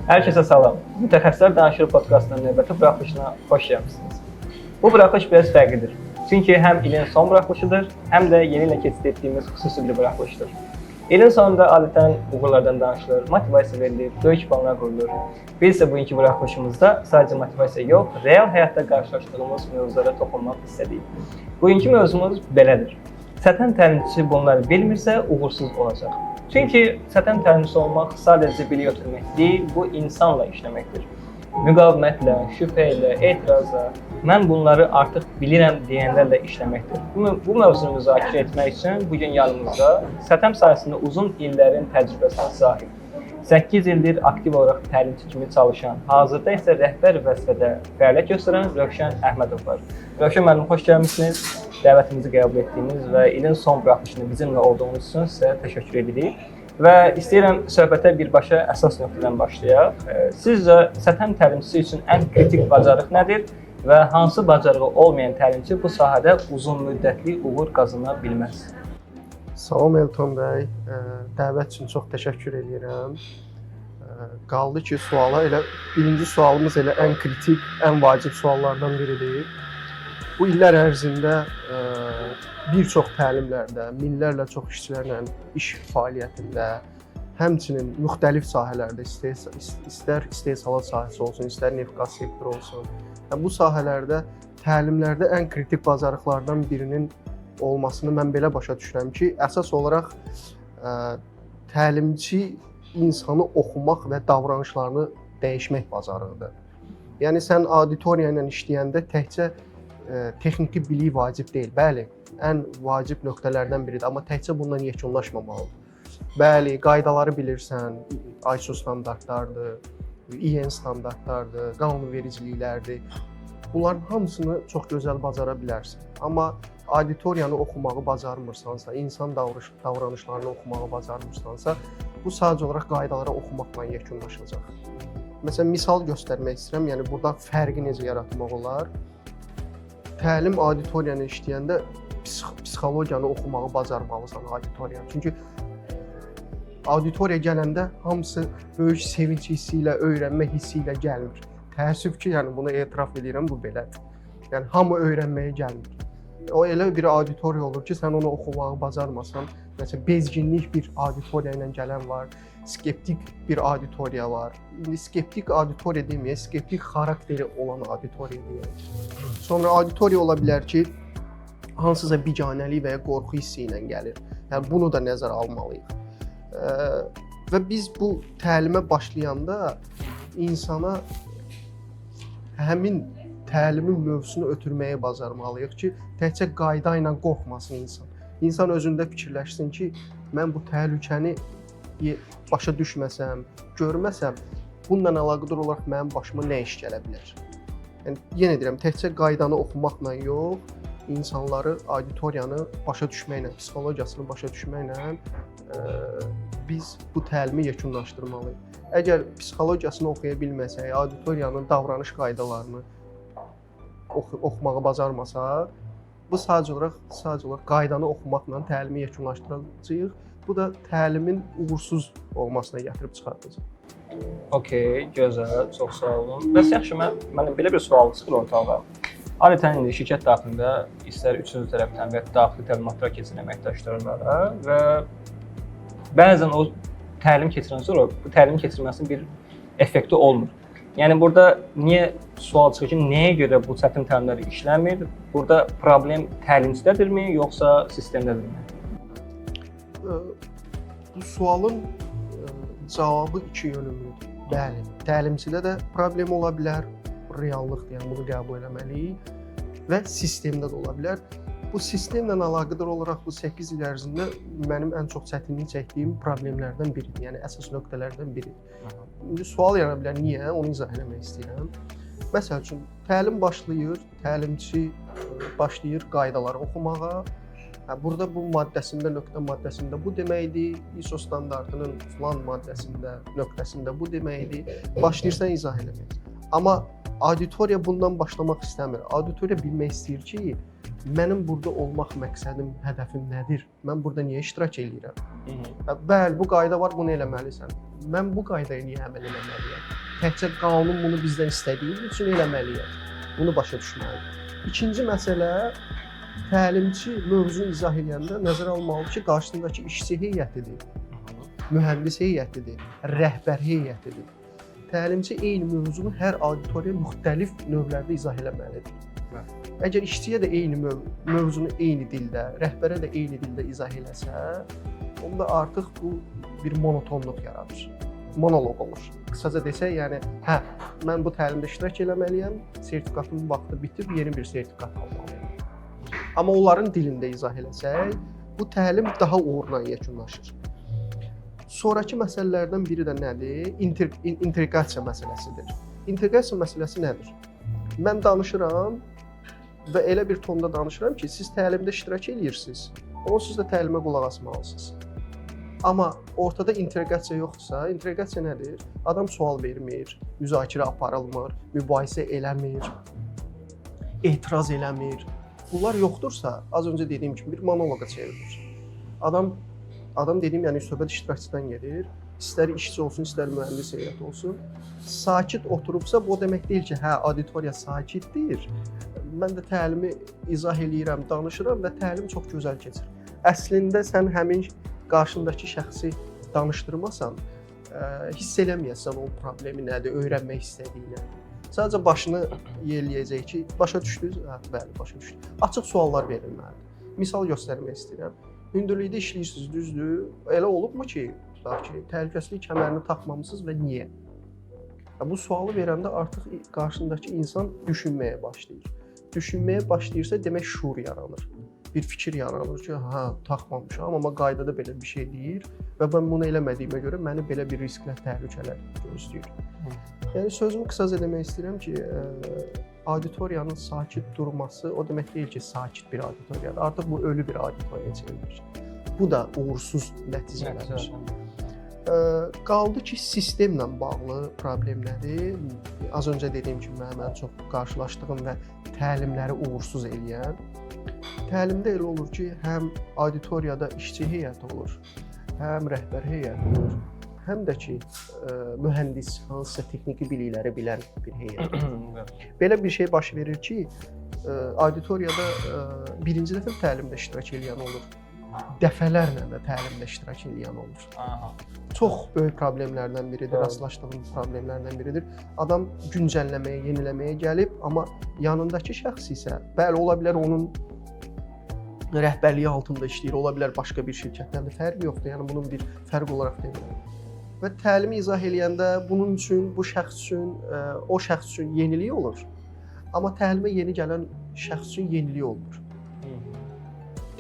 Hər kəsə salam. Mütəxəssislər Danışır podkastının növbəti buraxılışına xoş gəlmisiniz. Bu buraxılış biraz fərqlidir. Çünki həm ilin son buraxılışıdır, həm də yeni ilə keçid etdiyimiz xüsusi bir buraxılışdır. İlin sonunda adətən uğurlardan danışılır, motivasiya verilir, böyük planlar qurulur. Biz isə bugünkü buraxılışımızda sadəcə motivasiya yox, real həyatda qarşılaşdığımız mövzulara toxunmaq istədik. Bugünkü mövzumuz belədir. Səthən təlimçisi bunları bilmirsə, uğursuz olacaq. Çünki səthən təlimçisi olmaq sadəcə bilik ötürmək deyil, bu insanla işləməkdir. Müqavimətlə, şübhə ilə, etirazla, mən bunları artıq bilirəm deyənlərlə işləməkdir. Bu mövzunu müzakirə etmək üçün bugün yanımızda səthəm sahəsində uzun illərin təcrübəsinə sahib, 8 ildir aktiv olaraq təlimçi kimi çalışan, hazırda isə rəhbər vəzifədə fəaliyyət göstərən Rövşən Əhmədov var. Rövşən müəllim, xoş gəlmisiniz. Dəvətimizi qəbul etdiyiniz və ilin son buraxılışında bizimlə olduğunuz üçün sizə təşəkkür edirik. Və istəyirəm söhbətə birbaşa əsas nöqtədən başlayaq. Sizcə səthəm təlimçisi üçün ən kritik bacarıq nədir və hansı bacarığı olmayan təlimçi bu sahədə uzun müddətli uğur qazana bilməz? Salam Elton bəy, dəvət üçün çox təşəkkür edirəm. Qaldı ki, birinci sualımız elə ən kritik, ən vacib suallardan biridir. Bu illər ərzində bir çox təlimlərdə, minlərlə çox işçilərlə iş fəaliyyətində, həmçinin müxtəlif sahələrdə, istər istehsalat sahəsi olsun, istər neft-qaz sektoru olsun, bu sahələrdə təlimlərdə ən kritik bacarıqlardan birinin olmasını mən belə başa düşürəm ki, əsas olaraq təlimçi insanı oxumaq və davranışlarını dəyişmək bacarığıdır. Yəni sən auditoriya ilə işləyəndə təkcə texniki bilik vacib deyil. Bəli, ən vacib nöqtələrdən biridir, amma təkcə bundan yekunlaşmamalıdır. Bəli, qaydaları bilirsən, ISO standartlardır, IN standartlardır, qanunvericiliklərdir. Bunların hamısını çox gözəl bacara bilərsən. Amma auditoriyanı oxumağı bacarmırsansa, insan davranışlarını oxumağı bacarmırsansa, bu sadəcə olaraq qaydaları oxumaqla yekunlaşacaq. Məsələn, misal göstərmək istəyirəm, yəni burada fərqi necə yaratmaq olar? Təlim auditoriyanı işləyəndə psixologiyanı oxumağı bacarmalısan auditoriyanı. Çünki auditoriya gələndə hamısı böyük sevinç hissi ilə, öyrənmə hissi ilə gəlmir. Təəssüf ki, yəni bunu etiraf edirəm, bu belədir. Yəni hamı öyrənməyə gəlmir. O elə bir auditoriya olur ki, sən onu oxumağı bacarmasan, məsələn, bezginlik bir auditoriya ilə gələn var, skeptik bir auditoriya var. İndi skeptik auditoriya deməyək, skeptik xarakteri olan auditoriya deyək. Sonra auditoriya ola bilər ki, hansısa biganəlik və ya qorxu hissi ilə gəlir. Yəni bunu da nəzərə almalıyıq. Və biz bu təlimə başlayanda insana həmin təlimin mövzusunu ötürməyə bacarmalıyıq ki, təkcə qayda ilə qorxmasın insan. İnsan özündə fikirləşsin ki, mən bu təhlükəni başa düşməsəm, görməsəm, bununla əlaqədar olaraq mənim başıma nə iş gələ bilər? Yəni, yenə deyirəm, təkcə qaydanı oxumaqla yox, insanları, auditoriyanı başa düşməklə, psixologiyasını başa düşməklə biz bu təlimi yekunlaşdırmalıyıq. Əgər psixologiyasını oxuya bilməsək, auditoriyanın davranış qaydalarını oxumağı bacarmasaq, bu sadəcə olaraq qaydanı oxumaqla təlimi yekunlaşdıracağıq. Bu da təlimin uğursuz olmasına gətirib çıxardacaq. Okey, gözəl, çox sağ olun. Bəs yaxşı, mən belə bir sual çıxır ortalığa. Adətən indi şirkət daxilində istər üçüncü tərəfdən və ya daxili təlimatlar keçən əməkdaşlarlara və bəzən o təlim keçirən sonra bu təlimi keçirməsinin bir effekti olmur. Yəni burada niyə sual çıxır ki, nəyə görə bu çətin təlimlər işləmir? Burada problem təlimçidədirmi, yoxsa sistemdədirmi? Bu sualın cavabı iki yönümlüdür. Bəli, təlimçidə də problem ola bilər, reallıqdır, yəni bunu qəbul etməliyik və sistemdə də ola bilər. Bu sistemlə əlaqədar olaraq bu 8 il ərzində mənim ən çox çətinlik çəkdiyim problemlərdən biridir, yəni əsas nöqtələrdən biridir. İndi sual yarana bilər, niyə? Onu izah etmək istəyirəm. Məsəl üçün, təlim başlayır, təlimçi başlayır qaydaları oxumağa. Burada bu maddəsində, nöqtə maddəsində bu deməkdir, ISO standartının filan maddəsində, nöqtəsində bu deməkdir. Başlayırsan izah eləmək. Amma auditoriya bundan başlamaq istəmir. Auditoriya bilmək istəyir ki, mənim burada olmaq məqsədim, hədəfim nədir? Mən burada niyə iştirak edirəm? Bəli, bu qayda var, bunu eləməlisən. Mən bu qaydaya niyə əməl eləməliyəm? təkcə qanun bunu bizdən istədiyi üçün eləməliyik. Bunu başa düşməliyik. İkinci məsələ, təlimçi mövzunu izah edəndə nəzərə almalıdır ki, qarşısındakı işçi heyətidir, mühəndis heyətidir, rəhbər heyətidir. Təlimçi eyni mövzunu hər auditoriya müxtəlif növlərdə izah eləməlidir. Əgər işçiyə də eyni mövzunu eyni dildə, rəhbərə də eyni dildə izah eləsə, onda artıq bu bir monotonluq yaradır. Monoloq olur. Qısaca desək, yəni, mən bu təlimdə iştirak eləməliyəm, sertifikatımın vaxtı bitib, yeni bir sertifikat almalıyam. Amma onların dilində izah eləsək, bu təlim daha uğurla yekunlaşır. Sonrakı məsələlərdən biri də nədir? İnteqrasiya məsələsidir. İnteqrasiya məsələsi nədir? Mən danışıram və elə bir tonda danışıram ki, siz təlimdə iştirak edirsiniz, onsuz da təlimə qulaq asmalısınız. Amma ortada inteqrasiya yoxdursa, inteqrasiya nədir? Adam sual vermir, müzakirə aparılmır, mübahisə eləmir, etiraz eləmir. Bunlar yoxdursa, az öncə dediyim kimi bir monoloqa çevrilir. Adam dediyim, yəni söhbət iştirakçıdan gedir. İstər işçi olsun, istər mühəndis heyəti olsun. Sakit oturubsa, bu demək deyil ki, auditoriya sakitdir. Mən də təlimi izah eləyirəm, danışıram və təlim çox gözəl keçir. Əslində sən həmin qarşındakı şəxsi danışdırmasan, hiss eləməyəsən o problemi nədir, öyrənmək istədiyini. Sadəcə başını yelləyəcək ki, başa düşdünüz? Bəli, başa düşdüm. Açıq suallar verilməlidir. Misal göstərmək istəyirəm. Hündürlükdə işləyirsiniz, düzdür? Elə olubmu ki, təhlükəsizlik kəmərini taxmamısınız və niyə? Bu sualı verəndə artıq qarşındakı insan düşünməyə başlayır. Düşünməyə başlayırsa, demək şuur yaranır. Bir fikir yaranır ki, taxmamışam, amma qaydada belə bir şey deyir və mən bunu eləmədiyimə görə məni belə bir risklə təhlükələr gözləyir. Yəni sözümü qısaca demək istəyirəm ki, auditoriyanın sakit durması o demək deyil ki, sakit bir auditoriyadır. Artıq bu ölü bir auditoriya çevrilir. Bu da uğursuz nəticələrdir. Qaldı ki, sistemlə bağlı problem nədir? Az öncə dediyim kimi, mən çox qarşılaşdığım və təlimləri uğursuz eləyən. Təlimdə elə olur ki, həm auditoriyada işçi heyəti olur, həm rəhbər heyəti olur, həm də ki, mühəndis, hansısa texniki bilikləri bilən bir heyət. Belə bir şey baş verir ki, auditoriyada birinci dəfə təlimdə iştirak edən olur, dəfələrlə də təlimdə iştirak edən olur. Çox böyük problemlərdən biridir, rastlaşdığım problemlərdən biridir. Adam güncəlləməyə, yeniləməyə gəlib, amma yanındakı şəxs isə, bəli, ola bilər onun rəhbərliyi altında işləyir, ola bilər başqa bir şirkətlərdə fərqi yoxdur, yəni bunun bir fərq olaraq demirəm. Və təlimi izah eləyəndə bunun üçün, bu şəxs üçün, o şəxs üçün yenilik olur. Amma təlimə yeni gələn şəxs üçün yenilik olmur.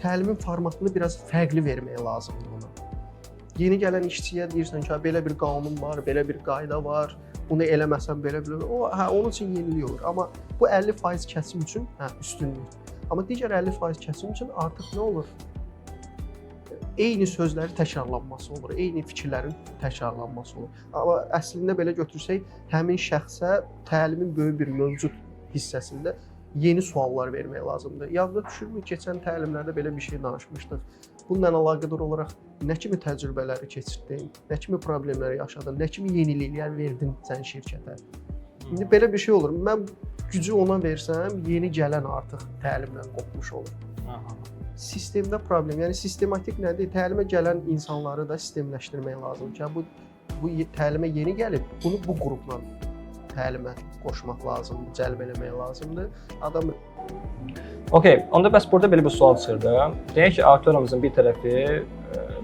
Təlimin formatını biraz fərqli vermək lazımdır ona. Yeni gələn işçiyə deyirsən ki, belə bir qanun var, belə bir qayda var, bunu eləməsən belə onun üçün yenilik olur. Amma bu 50% kəsim üçün üstünlükdür. Amma digər 50% kəsim üçün artıq nə olur? Eyni sözləri təkrarlanması olur, eyni fikirlərin təkrarlanması olur. Amma əslində belə götürsək, həmin şəxsə təlimin böyük bir mövcud hissəsində yeni suallar vermək lazımdır. Yadda düşürmü, keçən təlimlərdə belə bir şey danışmışdıq. Bununla əlaqədar olaraq nə kimi təcrübələri keçirdin, nə kimi problemləri yaşadın, nə kimi yeniliklər verdin sən şirkətə. İndi belə bir şey olur. Mən gücü ona versəm, yeni gələn artıq təlimdən qopmuş olur. Sistemdə problem, yəni sistematik nədir? Təlimə gələn insanları da sistemləşdirmək lazımdır ki, bu təlimə yeni gəlib, bunu bu qrupla təlimə qoşmaq lazımdır, cəlb eləmək lazımdır. Okey, onda bəs burada belə bir sual çıxırdı. Deyək ki, auditoriyamızın bir tərəfi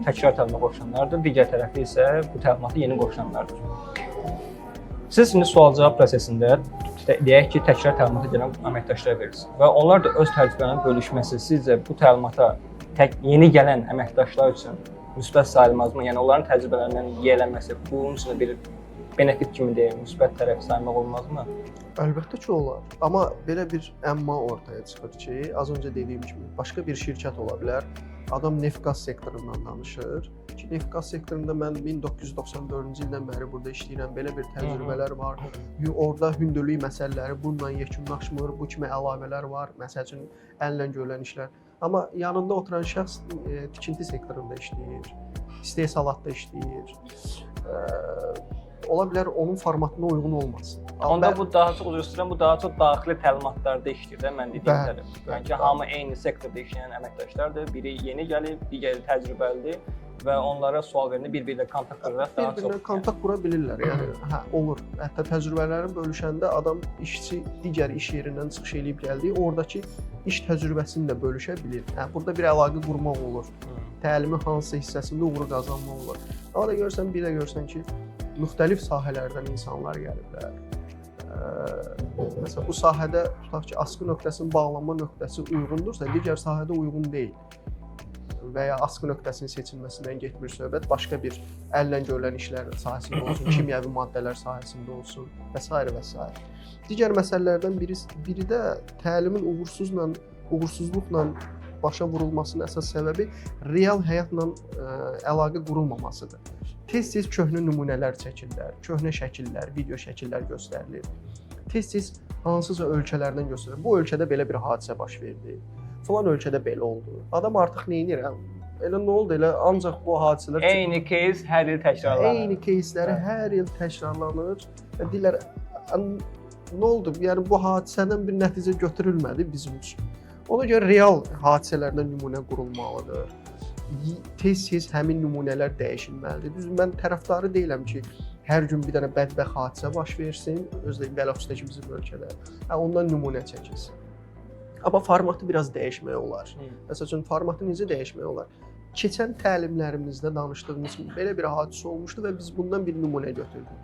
təkrar təlimə qoşulanlardır, digər tərəfi isə bu təlimatı yeni qoşulanlardır. Siz şimdi sual-cavab prosesində deyək ki, təkrar təlimata gələn əməkdaşlara verirsiniz və onlar da öz təcrübələrini bölüşməsi sizcə bu təlimata yeni gələn əməkdaşlar üçün müsbət sayılmazmı? Yəni onların təcrübələrindən yiyələnməsi bunun üçün bir benefit kimi deyək, müsbət tərəf saymaq olmazmı? Əlbəttə ki, olar. Amma belə bir əmma ortaya çıxır ki, az öncə dediyim kimi başqa bir şirkət ola bilər. Adam neft-qaz sektorundan danışır ki, neft-qaz sektorunda mən 1994-cü ildən bəri burada işləyirəm, belə bir təcrübələr var. Orada hündürlük məsələləri bununla yekunlaşmır, bu kimi əlavələr var, məsəl üçün əllə görülən işlər. Amma yanında oturan şəxs tikinti sektorunda işləyir, istehsalatda işləyir, ola bilər onun formatına uyğun olmasın. Onda bu daha çox üzr istəyirəm, bu daha çox daxili təlimatlarda işləyir də mən dediyim Bəli, tərəf. bəli, Yəni ki, hamı eyni sektorda işləyən əməkdaşlardır. Biri yeni gəlib, digəri təcrübəlidir və onlara sual verəndə bir-biri ilə kontakt quraraq daha çox. Bir-birinə kontakt qura bilirlər. Yəni hə olur. Hətta təcrübələrini bölüşəndə adam işçi digər iş yerindən çıxış eləyib gəldiyi, oradakı iş təcrübəsini də bölüşə bilir. Hə, burada bir əlaqə qurmaq olur. Təlimi hansı hissəsində uğur qazanmaq olur. Amma da görsən, bir də görsən ki, müxtəlif sahələrdən insanlar gəliblər. Məsələn, bu sahədə tutaq ki, asqı nöqtəsinin bağlanma nöqtəsi uyğundursa, digər sahədə uyğun deyil. Və ya asqı nöqtəsinin seçilməsindən getmir söhbət, başqa bir əllə görülən işlər sahəsində olsun, kimyəvi maddələr sahəsində olsun və s. və s. Digər məsələlərdən biri də təlimin uğursuzluqla başa vurulmasının əsas səbəbi real həyatla əlaqə qurulmamasıdır. Tez-tez köhnə nümunələr çəkirlər, köhnə şəkillər, video şəkillər göstərilir. Tez-tez hansısa ölkələrdən göstərilir. Bu ölkədə belə bir hadisə baş verdi. Falan ölkədə belə oldu. Adam artıq nə edir? Elə nə oldu? Elə ancaq bu hadisələr eyni case hər il təkrarlanır. Eyni кейsləri hər il təkrarlanır. Və deyirlər, nə oldu? Yəni bu hadisədən bir nəticə götürülmədi bizim üçün. Ona görə real hadisələrdən nümunə qurulmalıdır. Tez-tez həmin nümunələr dəyişilməlidir. Düzdür, mən tərəfdarı deyiləm ki, hər gün bir dənə bədbəxt hadisə baş versin, özdə Belarusdakı bizim ölkədə. Ondan nümunə çəkilsin. Amma formatı biraz dəyişmək olar. Məsəl üçün, formatı necə dəyişmək olar? Keçən təlimlərimizdə danışdığımız belə bir hadisə olmuşdu və biz bundan bir nümunə götürdük.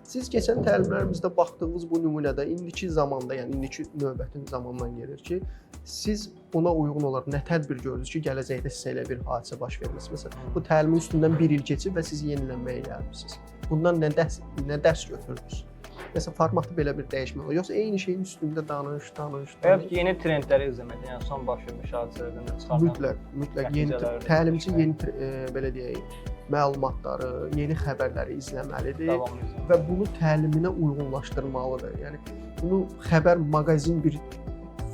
Siz keçən təlimlərimizdə baxdığınız bu nümunədə indiki zamanda, yəni indiki növbətin zamandan gedir ki, siz buna uyğun olaraq nə tədbir gördünüz ki, gələcəkdə sizə elə bir hadisə baş verməsin. Məsələn, bu təlimin üstündən bir il keçib və siz yenilənməyə gəlmisiniz. Bundan nə dərs götürdünüz? Məsələn, formatı belə bir dəyişmək olur. Yoxsa eyni şeyin üstündə danış. Və yeni trendləri izləmək, yəni son baş vermiş hadisələrdən çıxardan. Mütləq yeni təlimçi yeni belə deyək, məlumatları, yeni xəbərləri izləməlidir və bunu təliminə uyğunlaşdırmalıdır. Yəni bunu xəbər maqazin bir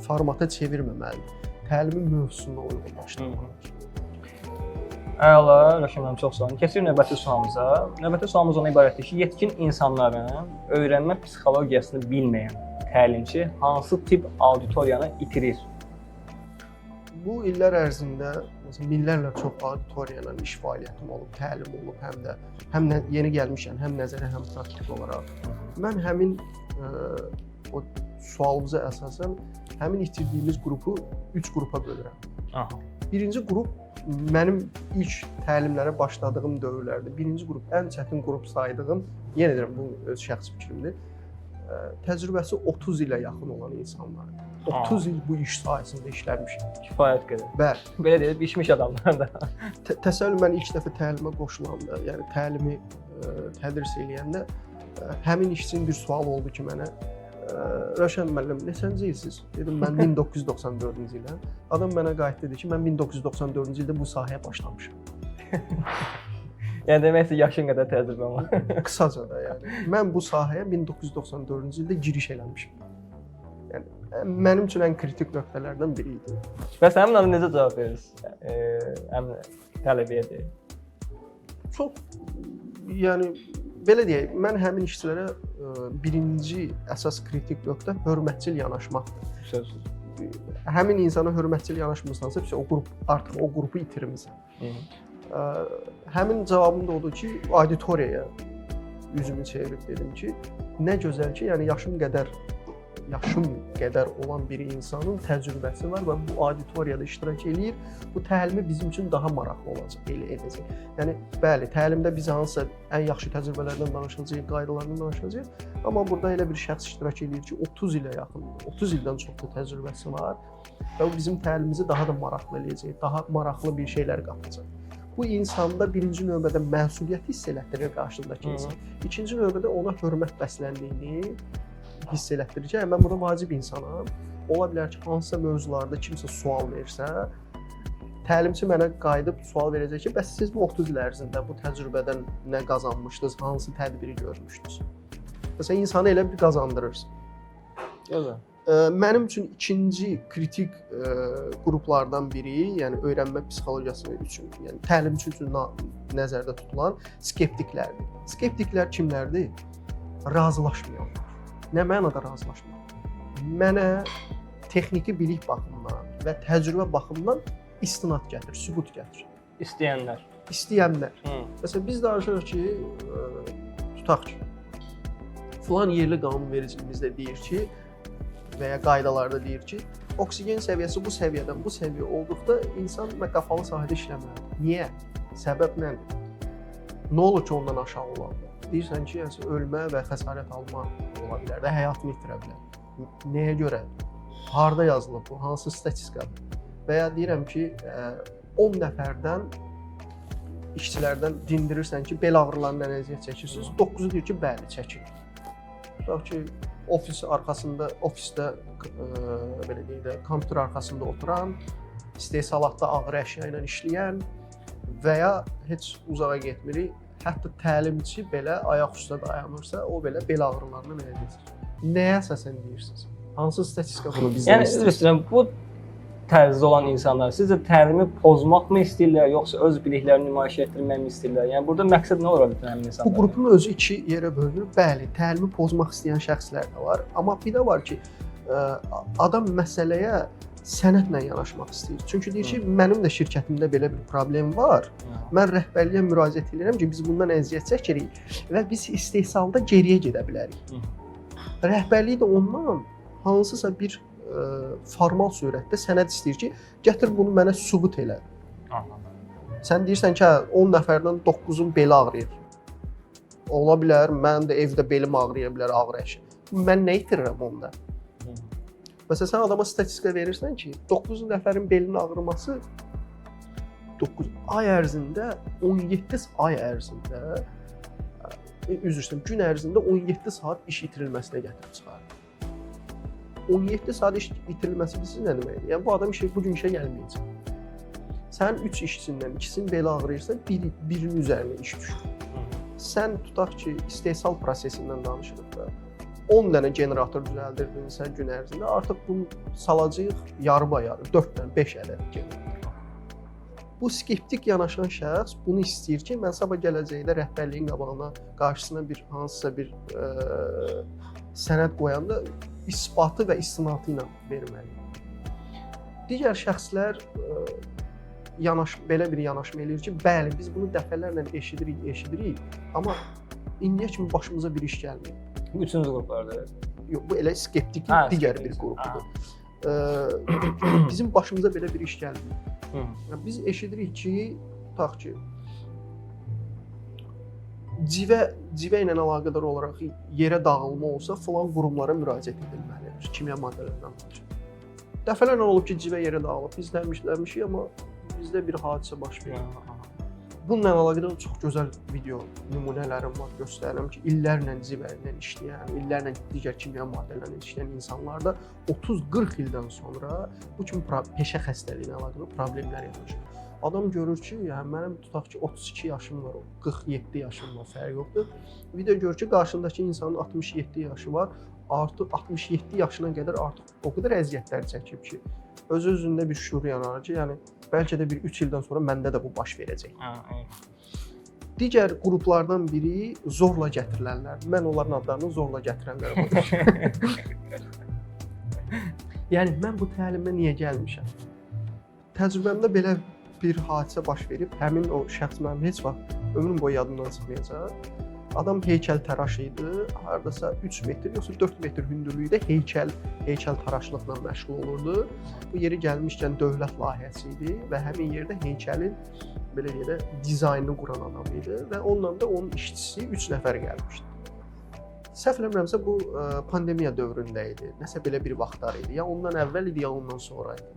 formata çevirməməlidir. Təlimin mövzusuna uyğunlaşdırmalıdır. Əla, Rəşid müəllim, çox sağ olun. Keçirik növbəti sualımıza. Növbəti sualımız ona ibarətdir ki, yetkin insanların öyrənmə psixologiyasını bilməyən təlimçi hansı tip auditoriyanı itirir? Bu illər ərzində məsələn minlərlə çox auditoriya ilə iş fəaliyyətim olub, təlim olub, həm yeni gəlmişəm, həm nəzəri, həm praktik olaraq. Mən həmin o sualımıza əsasən həmin itirdiyimiz qrupu 3 qrupa bölürəm. Aha. Birinci qrup mənim ilk təlimlərə başladığım dövrlərdə. Birinci qrup ən çətin qrup saydığım, yenə deyirəm bu öz şəxsi fikrimdir. Təcrübəsi 30 ilə yaxın olan insanlar. 30 il bu iş sahəsində işləmişəm. Kifayət qədər. Bəli. Belə deyək, bişmiş adamlar da. Təsəllüm mən ilk dəfə təlimə qoşulanda, yəni təlimi tədris eləyəndə həmin işçinin bir sual oldu ki mənə, Rəşən müəllim, neçənci ilsiz? Dedim, mən 1994-cü iləm. Adam mənə qayıt dedi ki, mən 1994-cü ildə bu sahəyə başlamışam. Yəni demək ki, yaşın qədər təcrübəm var. Qısaca da yəni. Mən bu sahəyə 1994-cü ildə giriş eləmişəm. Yəni mənim üçün ən kritik nöqtələrdən biri idi. Bəs həmin adam necə cavab verir? Həmin tələbəyə deyir. Çox, yəni belə deyək, mən həmin işçilərə birinci əsas kritik nöqtə hörmətçil yanaşmaqdır. Sözsüz. Həmin insana hörmətçil yanaşmırsansa, o qrup artıq o qrupu itirmisən. Həmin cavabım da odur ki, auditoriyaya üzümü çevirib dedim ki, nə gözəl ki, yəni yaşım qədər olan bir insanın təcrübəsi var və bu auditoriyada iştirak eləyir. Bu təlimi bizim üçün daha maraqlı olacaq, elə edəcək. Yəni bəli, təlimdə biz hansısa ən yaxşı təcrübələrdən danışacağıq, qaydalardan danışacağıq. Amma burada elə bir şəxs iştirak eləyir ki, 30 ilə yaxındır, 30 ildən çox da təcrübəsi var və o bizim təlimimizi daha da maraqlı eləyəcək, daha maraqlı bir şeylər qatacaq. Bu insanda birinci növbədə məsuliyyət hiss elətdirir qarşısındakı insan. İkinci növbədə ona hörmət bəsləndiyini hiss elətdirir ki, mən burada vacib insanam. Ola bilər ki, hansısa mövzularda kimsə sual versə, təlimçi mənə qayıdıb sual verəcək ki, bəs siz bu 30 il ərzində bu təcrübədən nə qazanmışdınız, hansı tədbiri görmüşdünüz? Məsələn, insanı elə bir qazandırırsın. Gözəl. Mənim üçün ikinci kritik qruplardan biri, yəni öyrənmə psixologiyası üçün, yəni təlimçi üçün nəzərdə tutulan skeptiklərdir. Skeptiklər kimlərdir? Razılaşmayanlar. Nə mənada razılaşmayanlar? Mənə texniki bilik baxımından və təcrübə baxımından istinad gətirir, sübut gətirir. İstəyənlər. Məsələn, biz danışırıq ki, tutaq ki, filan yerli qanunvericiliyimizdə deyir ki, və ya qaydalarda deyir ki, oksigen səviyyəsi bu səviyyədən bu səviyyə olduqda insan qapalı sahədə işləməlidir. Niyə? Səbəb nədir? Nə olur ki, ondan aşağı olanda? Deyirsən ki, ölmə və xəsarət alma ola bilər və həyatını itirə bilər. Nəyə görə? Harda yazılıb bu? Hansı statistikadır? Və ya deyirəm ki, 10 nəfərdən işçilərdən dindirirsən ki, bel ağrılarından əziyyət çəkirsiniz, 9-u deyir ki, bəli, çəkir. Tutaq ki, ofisdə belə deyək də, kompüter arxasında oturan, istehsalatda ağır əşya ilə işləyən və ya heç uzağa getmirik, hətta təlimçi belə ayaq üstə dayanırsa, o belə bel ağrılarından əziyyət çəkir. Nəyə əsasən deyirsiniz? Hansı statistika bunu bizdən istəyir? Yəni, üzr bu tərzdə olan insanlar sizcə təlimi pozmaqmı istəyirlər, yoxsa öz biliklərini nümayiş etdirməkmi istəyirlər? Yəni burada məqsəd nə ola bilər həmin insanlar? Bu qrupun özü iki yerə bölünür. Bəli, təlimi pozmaq istəyən şəxslər də var, amma bir də var ki, adam məsələyə sənədlə yanaşmaq istəyir. Çünki deyir ki, mənim də şirkətimdə belə bir problem var. Mən rəhbərliyə müraciət edirəm ki, biz bundan əziyyət çəkirik və biz istehsalda geriyə gedə bilərik. Rəhbərlik də ondan hansısa bir formal surətdə sənəd istəyir ki, gətir bunu mənə sübut elə. Sən deyirsən ki, 10 nəfərdən 9-un beli ağrıyır. Ola bilər, mən də evdə belim ağrıya bilər, ağrı əşya. Mən nə itirirəm onda? Məsələn, sən adama statistika verirsən ki, 9 nəfərin belinin ağrıması 9 ay ərzində, 17 ay ərzində, gün ərzində 17 saat iş itirilməsinə gətirib çıxarır. 17 saat iş itirilməsi bilirsiniz nə deməkdir? Yəni bu adam bu gün işə gəlməyəcək. Sən 3 işçindən ikisinin beli ağrıyırsa, birinin üzərinə iş düşür. Sən tutaq ki, istehsal prosesindən danışırıq da, 10 dənə generator düzəldirdinsə gün ərzində, artıq bunu salacağıq yarı-bayarı, 4 dənə, 5 ədəd generator. Bu skeptik yanaşan şəxs bunu istəyir ki, mən sabah gələcəkdə rəhbərliyin qabağına, qarşısına hansısa bir sənəd qoyanda isbatı və istinatı ilə verməliyik. Digər şəxslər belə bir yanaşma eləyir ki, bəli, biz bunu dəfələrlə eşidirik, amma indiyə kimi başımıza bir iş gəlməyib. Bu üçüncü qruplardır. Yox, bu elə skeptik digər bir qrupudur. Bizim başımıza belə bir iş gəlməyib. Biz eşidirik ki, tutaq ki, civə ilə əlaqədar olaraq yerə dağılma olsa, filan qurumlara müraciət edilməlidir, kimya maddələrindən danışır. Dəfələrlə olub ki, civə yerə dağılıb, biz dəmişik, amma bizdə bir hadisə baş verir. Bununla əlaqədar çox gözəl video nümunələrim var, göstərirəm ki, illərlə civə ilə işləyən, illərlə digər kimya maddələrlə işləyən insanlarda 30-40 ildən sonra bu kimi peşə xəstəliyinə əlaqədar problemlər yaranır. Adam görür ki, yəni mənim tutaq ki 32 yaşım var, 47 yaşım var, fərq yoxdur. Video görür ki, qarşındakı insanın 67 yaşı var, artıq 67 yaşına qədər artıq o qədər əziyyətlər çəkib ki, öz-özündə bir şüur yanar ki, yəni bəlkə də bir 3 ildən sonra məndə də bu baş verəcək. Digər qruplardan biri zorla gətirilənlər. Mən onların adlarını zorla gətirənlərə baxıram. Yəni mən bu təlimə niyə gəlmişəm? Təcrübəmdə belə bir hadisə baş verib, həmin o şəxs mənim heç vaxt ömrüm boyu yadımdan çıxmayacaq. Adam heykəltəraş idi, hardasa 3 metr, yoxsa 4 metr hündürlükdə heykəltəraşlıqla məşğul olurdu. Bu yeri gəlmişkən dövlət layihəsi idi və həmin yerdə heykəlin belə deyək də dizaynını quran adam idi və onunla da onun işçisi 3 nəfər gəlmişdi. Səhv eləmirəmsə bu pandemiya dövründə idi. Nəsə belə bir vaxtlar idi. Ya ondan əvvəl idi, ya ondan sonra idi.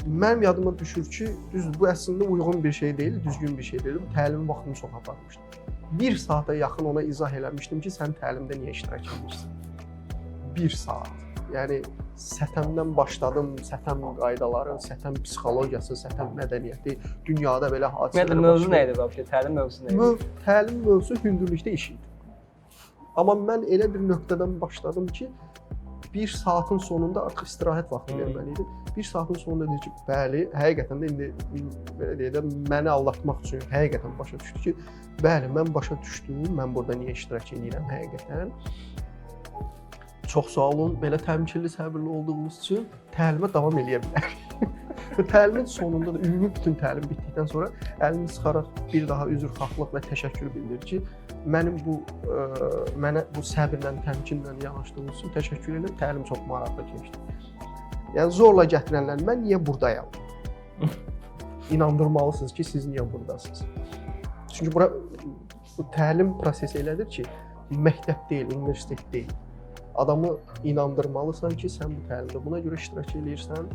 Mənim yadıma düşür ki, düzdür, bu əslində uyğun bir şey deyil, düzgün bir şey deyil. Bu təlimin vaxtını çox aparmışdı. 1 saata yaxın ona izah eləmişdim ki, sən təlimdə niyə iştirak edirsən? 1 saat. Yəni sətəmdən başladım, sətəm qaydaları, sətəm psixologiyası, sətəm mədəniyyəti, dünyada belə hadisələr başlayır. Mövzu nə idi bəli? Təlim mövzusu nə idi? Təlim mövzusu hündürlükdə iş idi. Amma mən elə bir nöqtədən başladım ki, bir saatın sonunda artıq istirahət vaxtı verməli idim. Bir saatın sonunda dedi ki, bəli, həqiqətən də indi belə deyək də məni aldatmaq üçün həqiqətən başa düşdü ki, bəli, mən başa düşdüm, mən burada niyə iştirak edirəm həqiqətən. Çox sağ olun, belə təmkinli, səbirli olduğunuz üçün təlimə davam eləyə bilərik. Təlimin sonunda da ümumi bütün təlim bitdikdən sonra əlini sıxaraq bir daha üzrxahlıq və təşəkkür bildirir ki, mənə bu səbirlə, təmkinlə yanaşdığınız üçün təşəkkür edirəm. Təlim çox maraqlı keçdi. Yəni zorla gətirənlər mən niyə burdayam? İnandırmalısınız ki, siz niyə burdasınız? Çünki bu təlim prosesi elədir ki, məktəb deyil, universitet deyil. Adamı inandırmalısan ki, sən bu təlimdə buna görə iştirak edirsən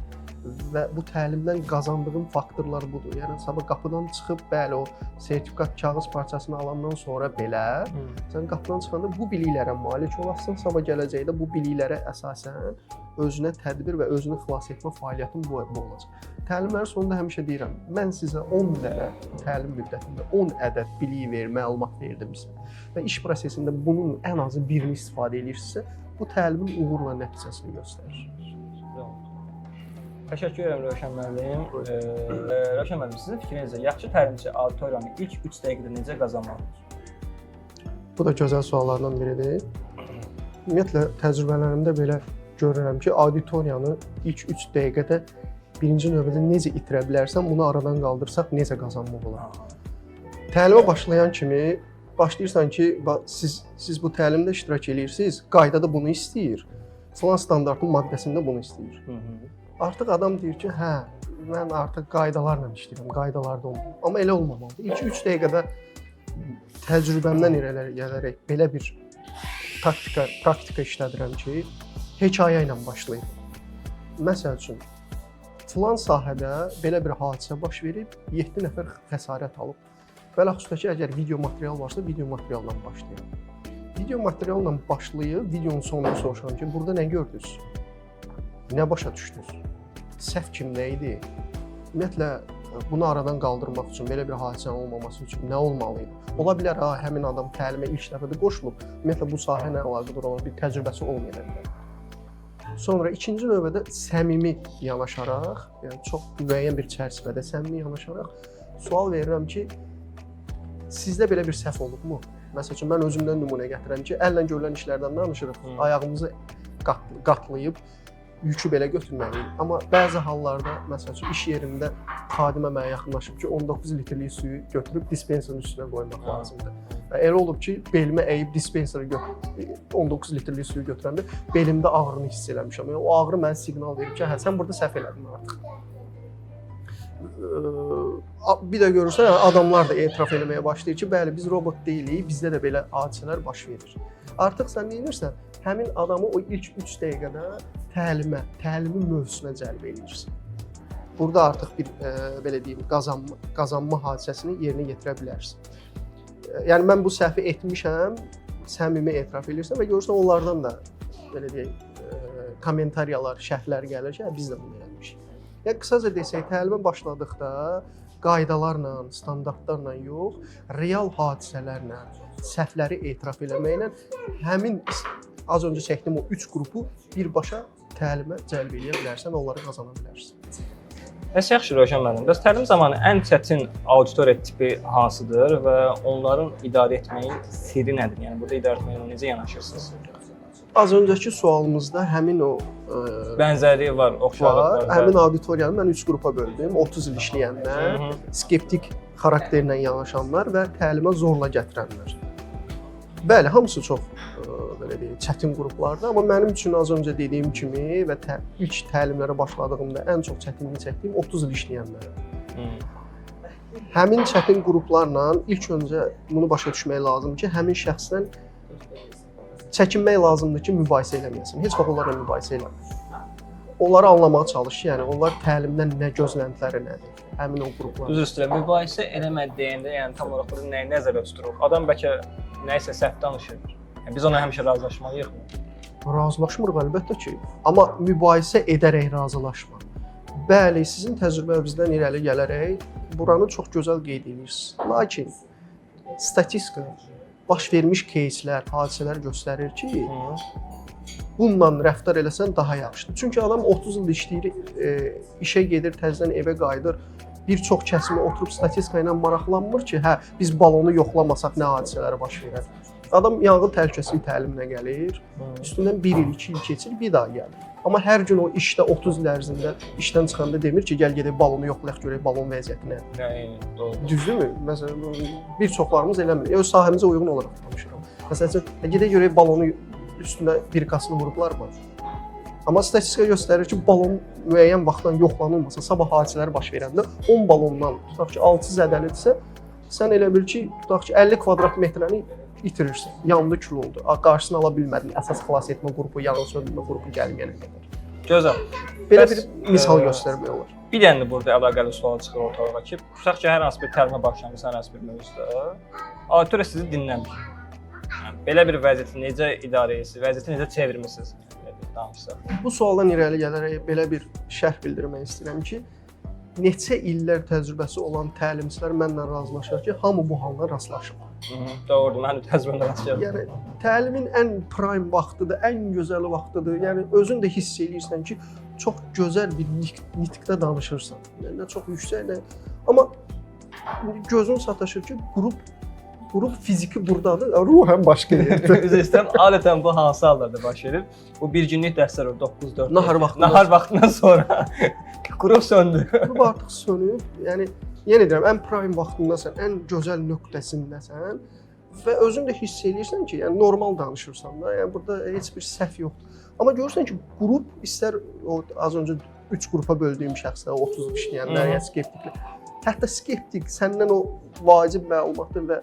və bu təlimdən qazandığın faktorlar budur. Yəni sabah qapıdan çıxıb, bəli, o sertifikat kağız parçasını alandan sonra belə sən qapıdan çıxanda bu biliklərə malik olasın, sabah gələcəkdə bu biliklərə əsasən özünə tədbir və özünü xilas etmə fəaliyyətin bu olacaq. Təlimlərin sonunda həmişə deyirəm, mən sizə 10 dənə təlim müddətində 10 ədəd bilik məlumat verdimsə və iş prosesində bunun ən azı birini istifadə edirsinizsə, bu təlimin uğur və nəticəsini göstərir. Təşəkkür edirəm Rövşən müəllim. Rövşən müəllim, sizin fikrinizcə yaxşı təlimçi auditoriyanı ilk 3 dəqiqədə necə qazanmalıdır? Bu da gözəl suallardan biridir. Ümumiyyətlə təcrübələrimdə belə görürəm ki, auditoriyanı ilk 3 dəqiqədə birinci növbədə necə itirə bilərsən, bunu aradan qaldırsaq necə qazanmaq olar? Təlimə başlayan kimi başlayırsan ki, siz bu təlimdə iştirak edirsiniz, qaydada bunu istəyir. Falan standartın maddəsində bunu istəyir. Artıq adam deyir ki, hə, mən artıq qaydalarla işləyirəm, qaydalarda olmam. Amma elə olmamalıdır. İlk 3 dəqiqədə təcrübəmdən irəli gələrək belə bir praktika işlədirəm ki, hekayə ilə başlayır. Məsəl üçün, filan sahədə belə bir hadisə baş verib, 7 nəfər xəsarət alıb. Bəlaxüsdə ki, əgər video material varsa, video materialla başlayın. Video materialla başlayıb, videonun sonunda soruşuram ki, burada nə gördünüz? Nə başa düşdünüz? Səhv kimdə idi? Ümumiyyətlə, bunu aradan qaldırmaq üçün, belə bir hadisənin olmaması üçün nə olmalıydı? Ola bilər, həmin adam təlimə ilk dəfədə qoşulub, ümumiyyətlə bu sahə nə əlaqədar olar, bir təcrübəsi olmaya bilər. Sonra ikinci növbədə səmimi yanaşaraq, yəni çox müəyyən bir çərçivədə səmimi yanaşaraq sual verirəm ki, sizdə belə bir səhv olubmu? Məsəl üçün, mən özümdən nümunə gətirəm ki, əllə görülən işlərdən danışırıq, ayağımızı qatlayıb, yükü belə götürməliyik. Amma bəzi hallarda, məsəl üçün, iş yerində xadimə mənə yaxınlaşıb ki, 19 litrlik suyu götürüb dispenserin üstünə qoymaq lazımdır. Və elə olub ki, belimə əyib dispenseri 19 litrlik suyu götürəndə belimdə ağrını hiss eləmişəm. Yəni, o ağrı mənə siqnal verir ki, hə, sən burada səhv elədin artıq. Bir də görürsən, adamlar da etiraf eləməyə başlayır ki, bəli, biz robot deyilik, bizdə də belə hadisələr baş verir. Artıq sən nə edirsən? Həmin adamı o ilk 3 dəqiqədə təlimin mövzusuna cəlb edirsən. Burada artıq bir, belə deyim, qazanma hadisəsini yerinə yetirə bilərsən. Yəni, mən bu səhvi etmişəm, səmimi etiraf edirsən və görürsən, onlardan da, belə deyək, kommentariyalar, şərhlər gəlir ki, biz də bunu eləmişik. Yəni, qısaca desək, təlimə başladıqda qaydalarla, standartlarla yox, real hadisələrlə, səhvləri etiraf eləməklə həmin az öncə çəkdiyim o 3 qrupu birbaşa təlimə cəlb edə bilərsən və onları qazana bilərsən. Bəs yaxşı Rövşən müəllim, bəs təlim zamanı ən çətin auditoriya tipi hansıdır və onların idarə etməyin sirri nədir? Yəni burada idarə etməyə necə yanaşırsınız? Az öncəki sualımızda həmin o bənzərliyi var, oxşarlıqlar var. Həmin auditoriyanı mən 3 qrupa böldüm. 30 il işləyənlər, skeptik xarakterlə yanaşanlar və təlimə zorla gətirənlər. Bəli, hamısı çox belə deyək, çətin qruplardır, amma mənim üçün az öncə dediyim kimi və ilk təlimlərə başladığımda ən çox çətinlik çəkdiyim 30 il işləyənlərdir. Həmin çətin qruplarla ilk öncə bunu başa düşmək lazımdır ki, həmin şəxsdən çəkinmək lazımdır ki, mübahisə eləməyəsən. Heç vaxt onlarla mübahisə eləmə. Onları anlamağa çalış, yəni onlar təlimdən nə gözləntiləri nədir? Həmin o qruplar. Üzr istəyirəm, mübahisə eləmə deyəndə, yəni tam olaraq burada nəyi nəzərdə tuturuq? Adam bəlkə nəyisə səhv danışır. Yəni biz ona həmişə razılaşmalıyıq. Razılaşmırıq əlbəttə ki, amma mübahisə edərək razılaşma. Bəli, sizin təcrübənizdən irəli gələrək buranı çox gözəl qeyd edirsiniz. Lakin statistika, baş vermiş кейslər, hadisələr göstərir ki, bununla rəftar eləsən daha yaxşıdır. Çünki adam 30 il işləyir, işə gedir, təzədən evə qayıdır. Bir çox kəsimi oturub statistika ilə maraqlanmır ki, hə, biz balonu yoxlamasaq nə hadisələr baş verər. Adam yanğın təhlükəsizlik təliminə gəlir, üstündən 1 il, 2 il keçir, bir daha gəlir. Amma hər gün o işdə 30 il ərzində işdən çıxanda demir ki, gəl gedək balonu yoxlayaq görək balon vəziyyəti nədir. Düzdürmü? Məsələn, bir çoxlarımız eləmir. Öz sahəmizə uyğun olaraq danışıram. Məsələn, gedək görək balonu üstündə birqasını vurublarmı? Amma statistika göstərir ki, balon müəyyən vaxtdan yoxlanılmasa, sabah hadisələr baş verəndə 10 balondan tutaq ki, 6 zədəlidirsə, sən elə bil ki, tutaq ki, 50 kvadrat metrəni itirirsən, yandı, kül oldu. Qarşısını ala bilmədin, əsas xilas etmə qrupu, yanğın söndürmə qrupu gəlməyənə qədər. Gözəl. Belə bir misal göstərmək olar. Bir dənə də burada əlaqəli sual çıxır ortalığa ki, tutaq ki, hər hansı bir təlimə başlamısan, hər hansı bir mövzuda, auditoriya sizi dinləmir. Yəni, belə bir vəziyyəti necə idarə edirsiniz, vəziyyəti necə çevirmisiniz? Bu sualdan irəli gələrək belə bir şərh bildirmək istəyirəm ki, neçə illər təcrübəsi olan təlimçilər mənlə razılaşır ki, hamı bu halına rastlaşır. Doğrudur, mən də təcrübəmlə rastlaşıram. Yəni, təlimin ən prime vaxtıdır, ən gözəl vaxtıdır. Yəni, özün də hiss edirsən ki, çox gözəl bir nitqdə danışırsan. Yəni, nə çox yüksək, nə... Amma gözün sataşır ki, qrup fiziki buradadır, ruhən başqa yerdə. Üzr istəyirəm, adətən bu hansı hallarda baş verir? Bu bir günlük dərslər olur, 9-4. Nahar vaxtından sonra qrup söndü. Qrup artıq sönüb. Yəni, yenə deyirəm, ən prime vaxtındasan, ən gözəl nöqtəsindəsən və özün də hiss edirsən ki, yəni normal danışırsan da, yəni burada heç bir səhv yoxdur. Amma görürsən ki, qrup istər o az öncə 3 qrupa böldüyüm şəxslər, 30 işləyənlər, ya skeptiklər, hətta skeptik, səndən o vacib məlumatı və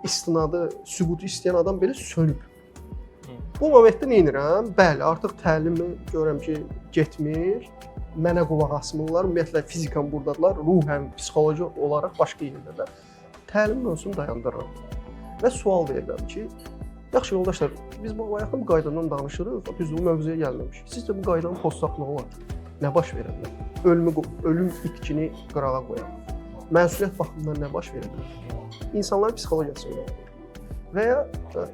istinadı, sübutu istəyən adam belə sönüb. Bu momentdə nə edirəm? Bəli, artıq təlimi görürəm ki, getmir, mənə qulaq asmırlar, ümumiyyətlə fizikən buradadılar, ruhən, psixoloji olaraq başqa yerdədirlər. Təlim mövzusunu dayandırıram və sual verirəm ki, yaxşı yoldaşlar, biz bu bayaqdan bu qaydadan danışırıq, biz bu mövzuya gəlməmişik. Sizcə bu qaydanı pozsaq nə olar? Nə baş verər? Ölüm itkini qırağa qoyar. Məsuliyyət baxımından nə baş verər? İnsanların psixologiyası ilə və ya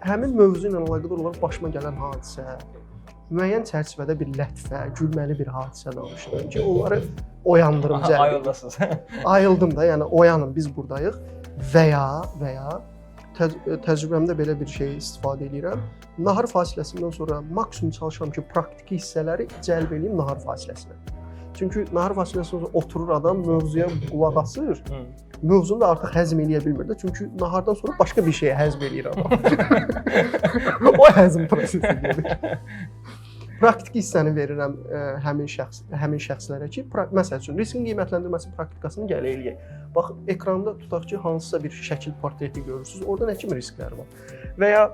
həmin mövzu ilə əlaqədar olaraq başıma gələn hadisə, müəyyən çərçivədə bir lətifə, gülməli bir hadisə danışıram ki, onları oyandırım cəlb. Ayıldasınız. Ayıldım da, yəni oyanın, biz buradayıq və ya təcrübəmdə belə bir şey istifadə edirəm. Nahar fasiləsindən sonra maksimum çalışıram ki, praktiki hissələri cəlb edeyim nahar fasiləsinə. Çünki nahar fasiləsindən sonra oturur adam, mövzuya qulaq asır. Mövzunu da artıq həzm eləyə bilmir də. Çünki nahardan sonra başqa bir şeyə həzm eləyir adam. O həzm prosesi gedir. Praktiki hissəni verirəm həmin şəxslərə ki, məsəl üçün riskin qiymətləndirməsi praktikasını gəl eləyək. Bax, ekranda tutaq ki, hansısa bir şəkil portreti görürsünüz. Orada nə kimi risklər var? Və ya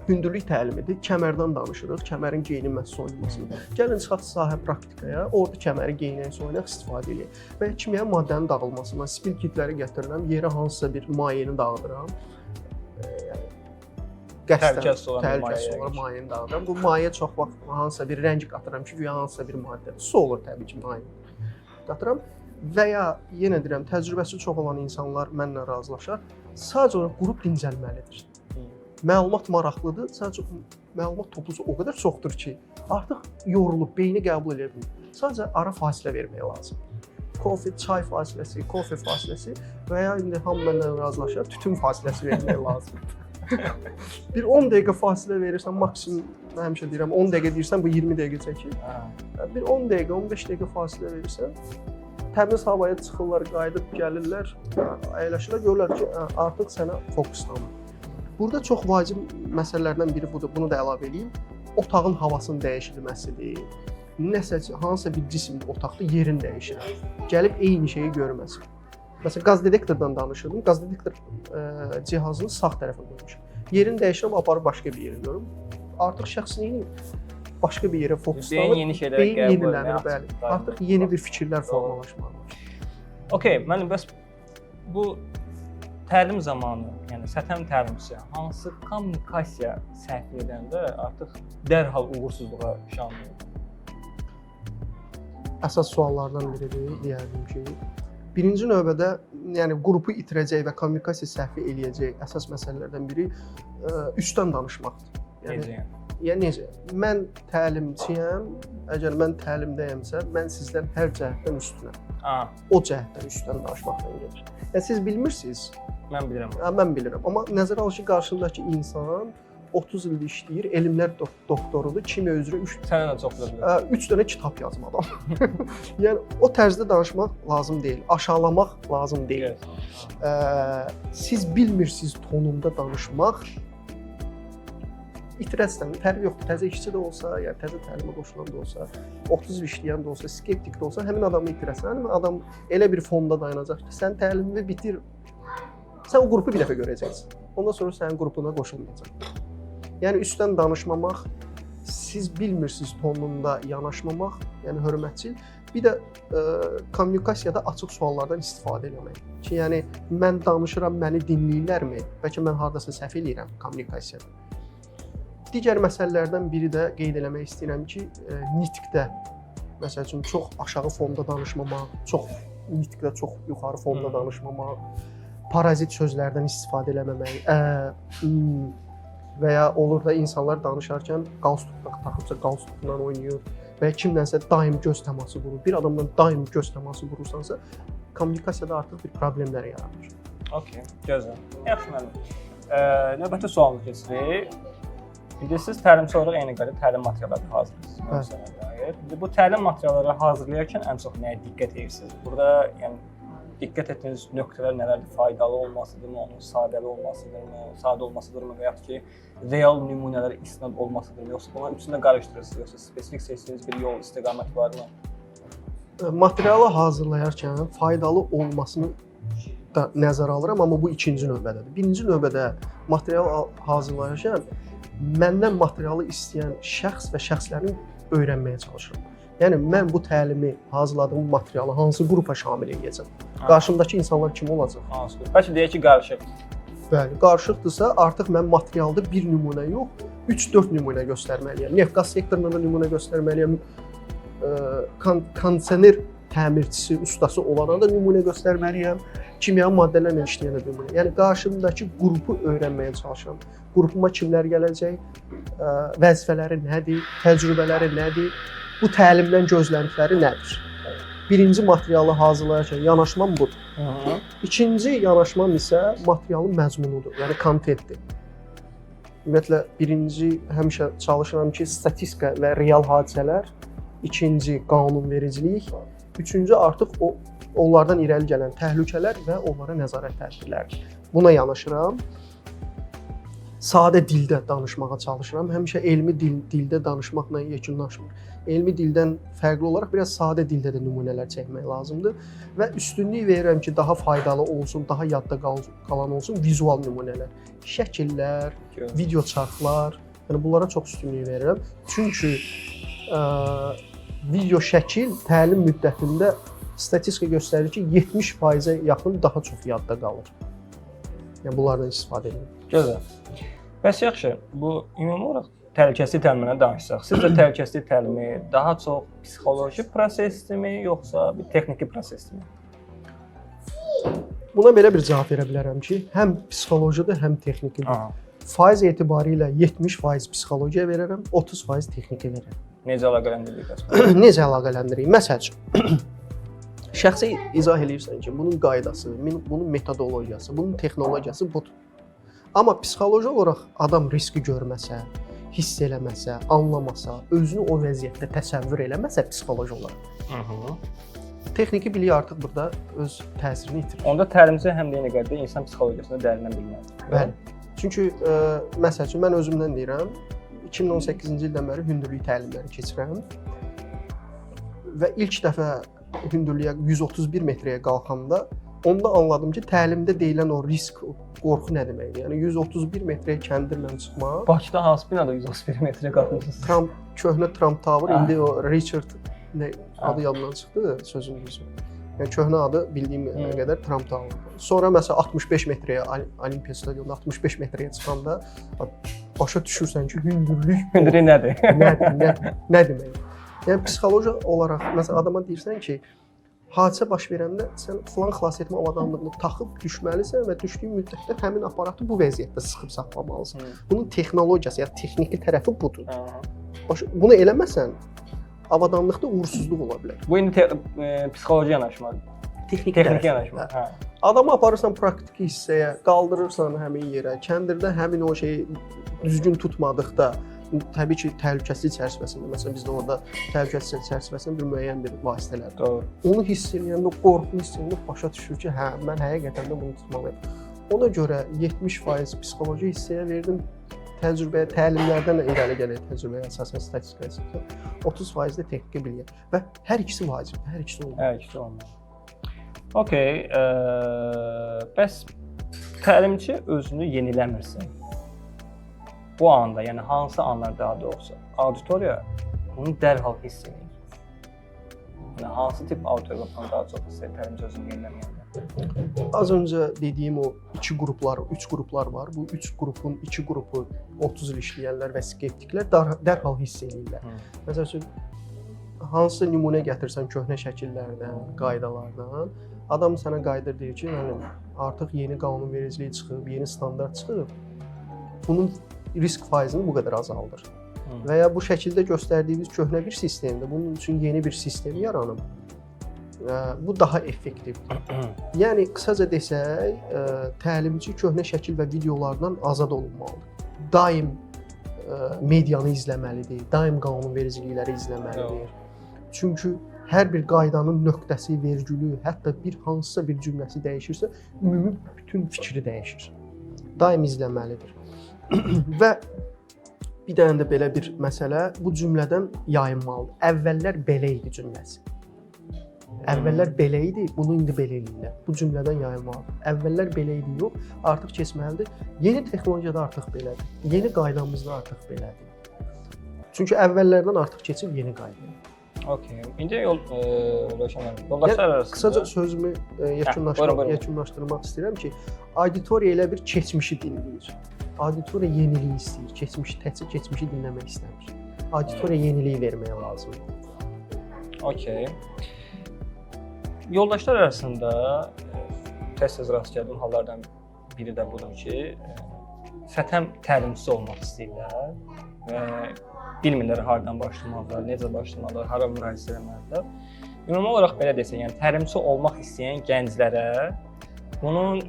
hündürlük təlimidir, kəmərdən danışırıq, kəmərin geyinilməsi, soyunmasını. Gəlin çıxaq sahə praktikaya, orada kəməri geyinək, soyunaq istifadə edək. Və ya kimya maddənin dağılmasına, spil kitləri gətirirəm, yerə hansısa bir mayeni dağıdıram. Təhlükəsiz olan mayeni dağıdıram. Bu maye çox vaxt hansısa bir rəng qatıram ki, güya hansısa bir maddə. Su olur təbii ki, maye qatıram. Və ya yenə deyirəm, təcrübəsi çox olan insanlar mənlə razılaşar. Sadəcə olaraq qrup dincəlməlidir. Məlumat maraqlıdır, sadəcə məlumat toplusu o qədər çoxdur ki, artıq yorulub, beyni qəbul edə bilmir. Sadəcə ara fasilə vermək lazımdır. Kofe, çay fasiləsi, kofe fasiləsi və ya indi hamı mənlə razılaşır, tütün fasiləsi vermək lazımdır. Bir 10 dəqiqə fasilə verirsən, maksimum, mən həmişə deyirəm, 10 dəqiqə deyirsən, bu 20 dəqiqə çəkir. Bir 10 dəqiqə, 15 dəqiqə fasilə verirsən, təmiz havaya çıxırlar, qayıdıb gəlirlər, əyləşirlər, görürlər ki, artıq sənə fokuslanır. Burada çox vacib məsələlərdən biri budur, bunu da əlavə edeyim. Otağın havasının dəyişilməsidir. Nəsə, hansısa bir cisimli otaqda yerin dəyişir. Gəlib eyni şeyi görməsin. Məsələn, qaz detektordan danışırdım. Qaz detektor cihazını sağ tərəfə qoymuşam. Yerin dəyişirəm, aparıb başqa bir yeri görürüm. Artıq şəxs neyini başqa bir yerə fokuslanır. Beyin yeni şeylərə qəbul edir. Bəli. Artıq yeni bir fikirlər formalaşmalıdır. Okay, mənim bəs bu təlim zamanı, yəni səthəm təlimçisi hansı kommunikasiya səhv edəndə artıq dərhal uğursuzluğa şamil olur? Əsas suallardan biridir, deyərdim ki, birinci növbədə yəni qrupu itirəcək və kommunikasiya səhvi eləyəcək əsas məsələlərdən biri üstdən danışmaqdır. Necə yəni? Yəni necə? Mən təlimçiyəm. Əgər mən təlimdəyəmsə, mən sizdən hər cəhətdən üstünəm. O cəhətdən üstün danışmaqdan gedir. Yəni siz bilmirsiniz. Mən bilirəm. Mən bilirəm. Amma nəzərə al ki, qarşındakı insan 30 ildir işləyir, elmlər doktorudur, kimya üzrə Sənə də çox bilir. 3 dənə kitab yazıb adam. Yəni o tərzdə danışmaq lazım deyil, aşağılamaq lazım deyil. Siz bilmirsiniz tonunda danışmaq itirəsən, fərqi yoxdur. Təzə işçi də olsa, yəni təzə təlimə qoşulan da olsa, 30 il işləyən də olsa, skeptik də olsa, həmin adamı itirəsən, adam elə bir fonda dayanacaq ki, sən təlimini bitir. Sən o qrupu bir dəfə görəcəksən. Ondan sonra sənin qrupuna qoşulmayacaq. Yəni üstdən danışmamaq, siz bilmirsiniz tonunda yanaşmamaq, yəni hörmətçil. Bir də kommunikasiyada açıq suallardan istifadə etmək. Ki, yəni mən danışıram, məni dinləyirlərmi? Bəlkə mən hardasa səhv eləyirəm kommunikasiyada. Digər məsələlərdən biri də qeyd eləmək istəyirəm ki, nitqdə məsəl üçün çox aşağı fonda danışmamaq, nitqdə çox yuxarı fonda danışmamaq, parazit sözlərdən istifadə eləməmək, və ya olur da insanlar danışarkən qalstuk taxıbsa qalstukla oynayır və ya kimdənsə daim göz təması qurur. Bir adamdan daim göz təması qurursansa, kommunikasiyada artıq bir problemlər yaranır. Okay, gözəl. Yaxşı müəllim. Növbəti sualımız keçirik. İndi siz təlimçi olaraq eyni qədər təlim materialları hazırlayırsınız. Bu təlim materialları hazırlayarkən ən çox nəyə diqqət edirsiniz? Burada yəni diqqət etdiyiniz nöqtələr nələrdir? Faydalı olmasıdırmı, onun sadəli olmasıdırmı, sadə olmasıdırmı və ya ki real nümunələrə istinad olmasıdırmı, yoxsa bunların üçünü də qarışdırırsınız, yoxsa spesifik seçdiyiniz bir yol, istiqamət varmı? Materialı hazırlayarkən faydalı olmasını da nəzərə alıram, amma bu ikinci növbədədir. Birinci növbədə material hazırlayarkən məndən materialı istəyən şəxs və şəxslərin öyrənməyə çalışıram. Yəni mən bu təlimi hazırladığım materialı hansı qrupa şamil edəcəm? Qarşımdakı insanlar kim olacaq? Hansı qrup? Bəlkə deyək ki, qarışıq. Bəli, qarışıqdırsa artıq mən materialda bir nümunə yox, 3-4 nümunə göstərməliyəm. Neft-qaz sektorunda nümunə göstərməliyəm. Kondisioner təmirçisi, ustası olana da nümunə göstərməliyəm. Kimyəvi maddələrlə işləyən də nümunə. Yəni qarşımdakı qrupu öyrənməyə çalışıram. Qrupuma kimlər gələcək, vəzifələri nədir, təcrübələri nədir, bu təlimdən gözləntiləri nədir? Birinci materialı hazırlayarkən yanaşmam budur. İkinci yanaşmam isə materialın məzmunudur, yəni kontentdir. Ümumiyyətlə, birinci həmişə çalışıram ki, statistika və real hadisələr, ikinci qanunvericilik, üçüncü artıq onlardan irəli gələn təhlükələr və onlara nəzarət tədbirləridir. Buna yanaşıram. Sadə dildə danışmağa çalışıram. Həmişə elmi dildə danışmaqla yekunlaşmır. Elmi dildən fərqli olaraq biraz sadə dildə də nümunələr çəkmək lazımdır və üstünlük verirəm ki, daha faydalı olsun, daha yadda qalan olsun vizual nümunələr, şəkillər, video çarxlar, yəni bunlara çox üstünlük verirəm. Çünki video şəkil təlim müddətində statistika göstərir ki, 70%-ə yaxın daha çox yadda qalır. Yəni bunlardan istifadə edilir. Gözəl. Bəs yaxşı, bu ümumi olaraq təhlükəsizlik təlimindən danışsaq. Sizcə təhlükəsizlik təlimi daha çox psixoloji prosesdirmi, yoxsa bir texniki prosesdirmi? Buna belə bir cavab verə bilərəm ki, həm psixolojidir, həm texnikidir. Faiz etibarilə 70% psixologiya verərəm, 30% texniki verərəm. Necə əlaqələndiririk? Necə əlaqələndiririk? Məsəl üçün, şəxsə izah edirsən ki, bunun qaydası, bunun metodologiyası, bunun texnologiyası budur. Amma psixoloji olaraq adam riski görməsə, hiss eləməsə, anlamasa, özünü o vəziyyətdə təsəvvür eləməsə psixoloji olaraq. Texniki bilik artıq burada öz təsirini itirir. Onda təlimçi həm də eyni qədər insan psixologiyasını dərindən bilməlidir. Bəli. Çünki məsəl üçün mən özümdən deyirəm, 2018-ci ildən bəri hündürlük təlimləri keçirəm və ilk dəfə hündürlüyə 131 metrəyə qalxanda onda anladım ki, təlimdə deyilən o risk, qorxu nə deməkdir? Yəni 131 metrəyə kəndirlə çıxmaq. Bakıda hansı binada 131 metrəyə qalxmısınız? Köhnə Trump Tower, indi o Richard adı yadımdan çıxdı, sözün düzü. Yəni köhnə adı bildiyim qədər Trump Tower. Sonra məsələn 65 metrəyə Olimpiya stadionunda 65 metrəyə çıxanda başa düşürsən ki, hündürlük nədir? Nə demək? Yəni psixoloji olaraq məsələn adama deyirsən ki, hadisə baş verəndə sən filan xilasetmə avadanlığını taxıb düşməlisən və düşdüyün müddətdə həmin aparatı bu vəziyyətdə sıxıb saxlamalısan. Bunun texnologiyası, ya texniki tərəfi budur. Bunu eləməsən avadanlıqda uğursuzluq ola bilər. Bu indi psixoloji yanaşmadır. Texniki yanaşma. Hə. Adamı aparırsan praktiki hissəyə, qaldırırsan həmin yerə, kəndirdə həmin o şeyi düzgün tutmadıqda, təbii ki, təhlükəsizlik çərçivəsində, məsələn bizdə orada təhlükəsizlik çərçivəsində bir müəyyən bir vasitələr. Doğru. Onu hiss edəndə, qorxunu hiss edəndə başa düşür ki, hə, mən həqiqətən də bunu tutmalıyam. Ona görə 70% psixoloji hissəyə verdim, təcrübəyə, təlimlərdən irəli gəlir təcrübəyə əsasən statistikaya. 30% də texniki biliyə və hər ikisi vacibdir, hər ikisi olmalı. Hər ikisi olmalı. Okay, bəs təlimçi özünü yeniləmirsə, bu anda, yəni hansı anlar daha doğrusu, auditoriya bunu dərhal hiss edir. Yəni hansı tip auditoriyadan daha çox hiss edir təlimçi özünü yeniləməyəndə? Az öncə dediyim o 3 qruplar var. Bu 3 qrupun 2 qrupu 30 il işləyənlər və skeptiklər dərhal hiss edirlər. Məsəl üçün hansı nümunə gətirsən köhnə şəkillərdən, qaydalardan, adam sənə qaydır deyir ki, yəni artıq yeni qanunvericilik çıxıb, yeni standart çıxıb. Bunun risk faizini bu qədər azaldır. Və ya bu şəkildə göstərdiyimiz köhnə bir sistemdir. Bunun üçün yeni bir sistem yaranıb. Bu daha effektivdir. Yəni qısaca desək, təlimçi köhnə şəkil və videolardan azad olunmalıdır. Daim medianı izləməlidir, daim qanunvericilikləri izləməlidir. Çünki hər bir qaydanın nöqtəsi, vergülü, hətta bir hansısa bir cümləsi dəyişirsə, ümumi bütün fikri dəyişir. Daim izləməlidir. Və bir dənə də belə bir məsələ bu cümlədən yayınmalıdır. Əvvəllər belə idi cümləsi. Əvvəllər belə idi, bunu indi belə eləyirlər. Bu cümlədən yayılmalıdır. Əvvəllər belə idi, yox, artıq keçməlidir. Yeni texnologiyada artıq belədir. Yeni qaydamızda artıq belədir. Çünki əvvəllərdən artıq keçib yeni qaydaya. Okay. İndi yoldaşlar arasında qısaca sözümü yekunlaşdırmaq istəyirəm ki, auditoriya elə bir keçmişi dinləyir. Auditoriya yeniliyi istəyir, keçmişi dinləmək istəmir. Auditoriya yeniliyi verməyə lazımdır. Okay. Yoldaşlar arasında tez-tez rast gəldiyim hallardan biri də budur ki, sətəm təlimçisi olmaq istəyirlər və bilmirlər hardan başlamalılar, necə başlamalılar, hara müraciət etməlidirlər. Ümumi olaraq belə desək, yəni təlimçi olmaq istəyən gənclərə bunun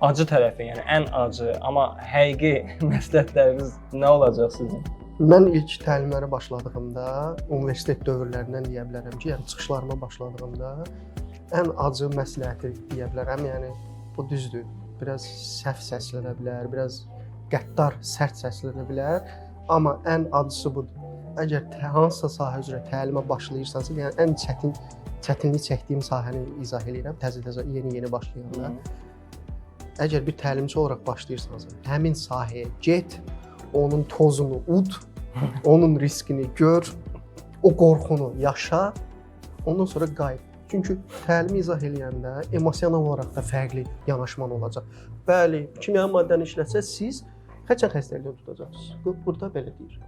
acı tərəfi, yəni ən acı, amma həqiqi məsləhətləriniz nə olacaq sizin? Mən ilk təlimlərə başladığımda, universitet dövrlərindən deyə bilərəm ki, yəni çıxışlarıma başladığımda ən acı məsləhəti deyə bilərəm. Yəni bu düzdür. Biraz səhv səslənə bilər, biraz qəddar, sərt səslənə bilər. Amma ən acısı budur. Əgər hansısa sahə üzrə təlimə başlayırsansa, yəni ən çətinlik çəkdiyim sahəni izah edirəm, təzə yeni başlayanda. Əgər bir təlimçi olaraq başlayırsansa, həmin sahəyə get, onun tozunu ud, onun riskini gör, o qorxunu yaşa, ondan sonra qayıt. Çünki təlimi izah eləyəndə emosional olaraq da fərqli yanaşman olacaq. Bəli, kimya maddəni işlətsəz siz xəçən xəstəliyindən tutacaqsınız. Burada belə deyir.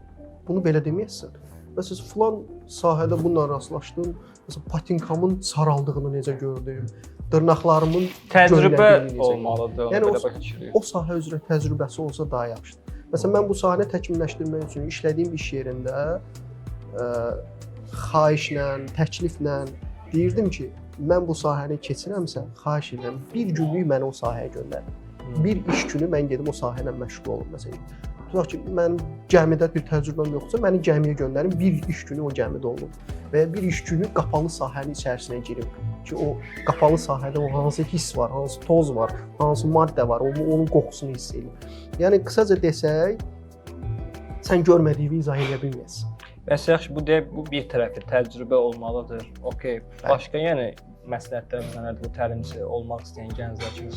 Bunu belə deməyəsən. Məsələn, filan sahədə bununla rastlaşdım. Məsələn, patinkamın saraldığını necə gördüm, dırnaqlarımın təcrübə olmalıdır. Yəni o sahə üzrə təcrübəsi olsa daha yaxşıdır. Məsələn, mən bu sahəni təkmilləşdirmək üçün işlədiyim iş yerində xahişlə, təkliflə deyirdim ki, mən bu sahəni keçirəmsə, xahiş edirəm, bir günlük məni o sahəyə göndərin. Bir iş günü mən gedim o sahə ilə məşğul olum məsələn. Tutaq ki, mənim gəmidə bir təcrübəm yoxsa, məni gəmiyə göndərin, bir iş günü o gəmidə olum. Və ya bir iş günü qapalı sahənin içərisinə girim ki, o qapalı sahədə o hansı hiss var, hansı toz var, hansı maddə var, onun qoxusunu hiss edim. Yəni qısaca desək, sən görmədiyini izah edə bilməzsən. Bəs yaxşı, bu bir tərəfi təcrübə olmalıdır. Okay. Başqa yəni məsləhətlərimiz nələrdir bu təlimçi olmaq istəyən gənclər kimi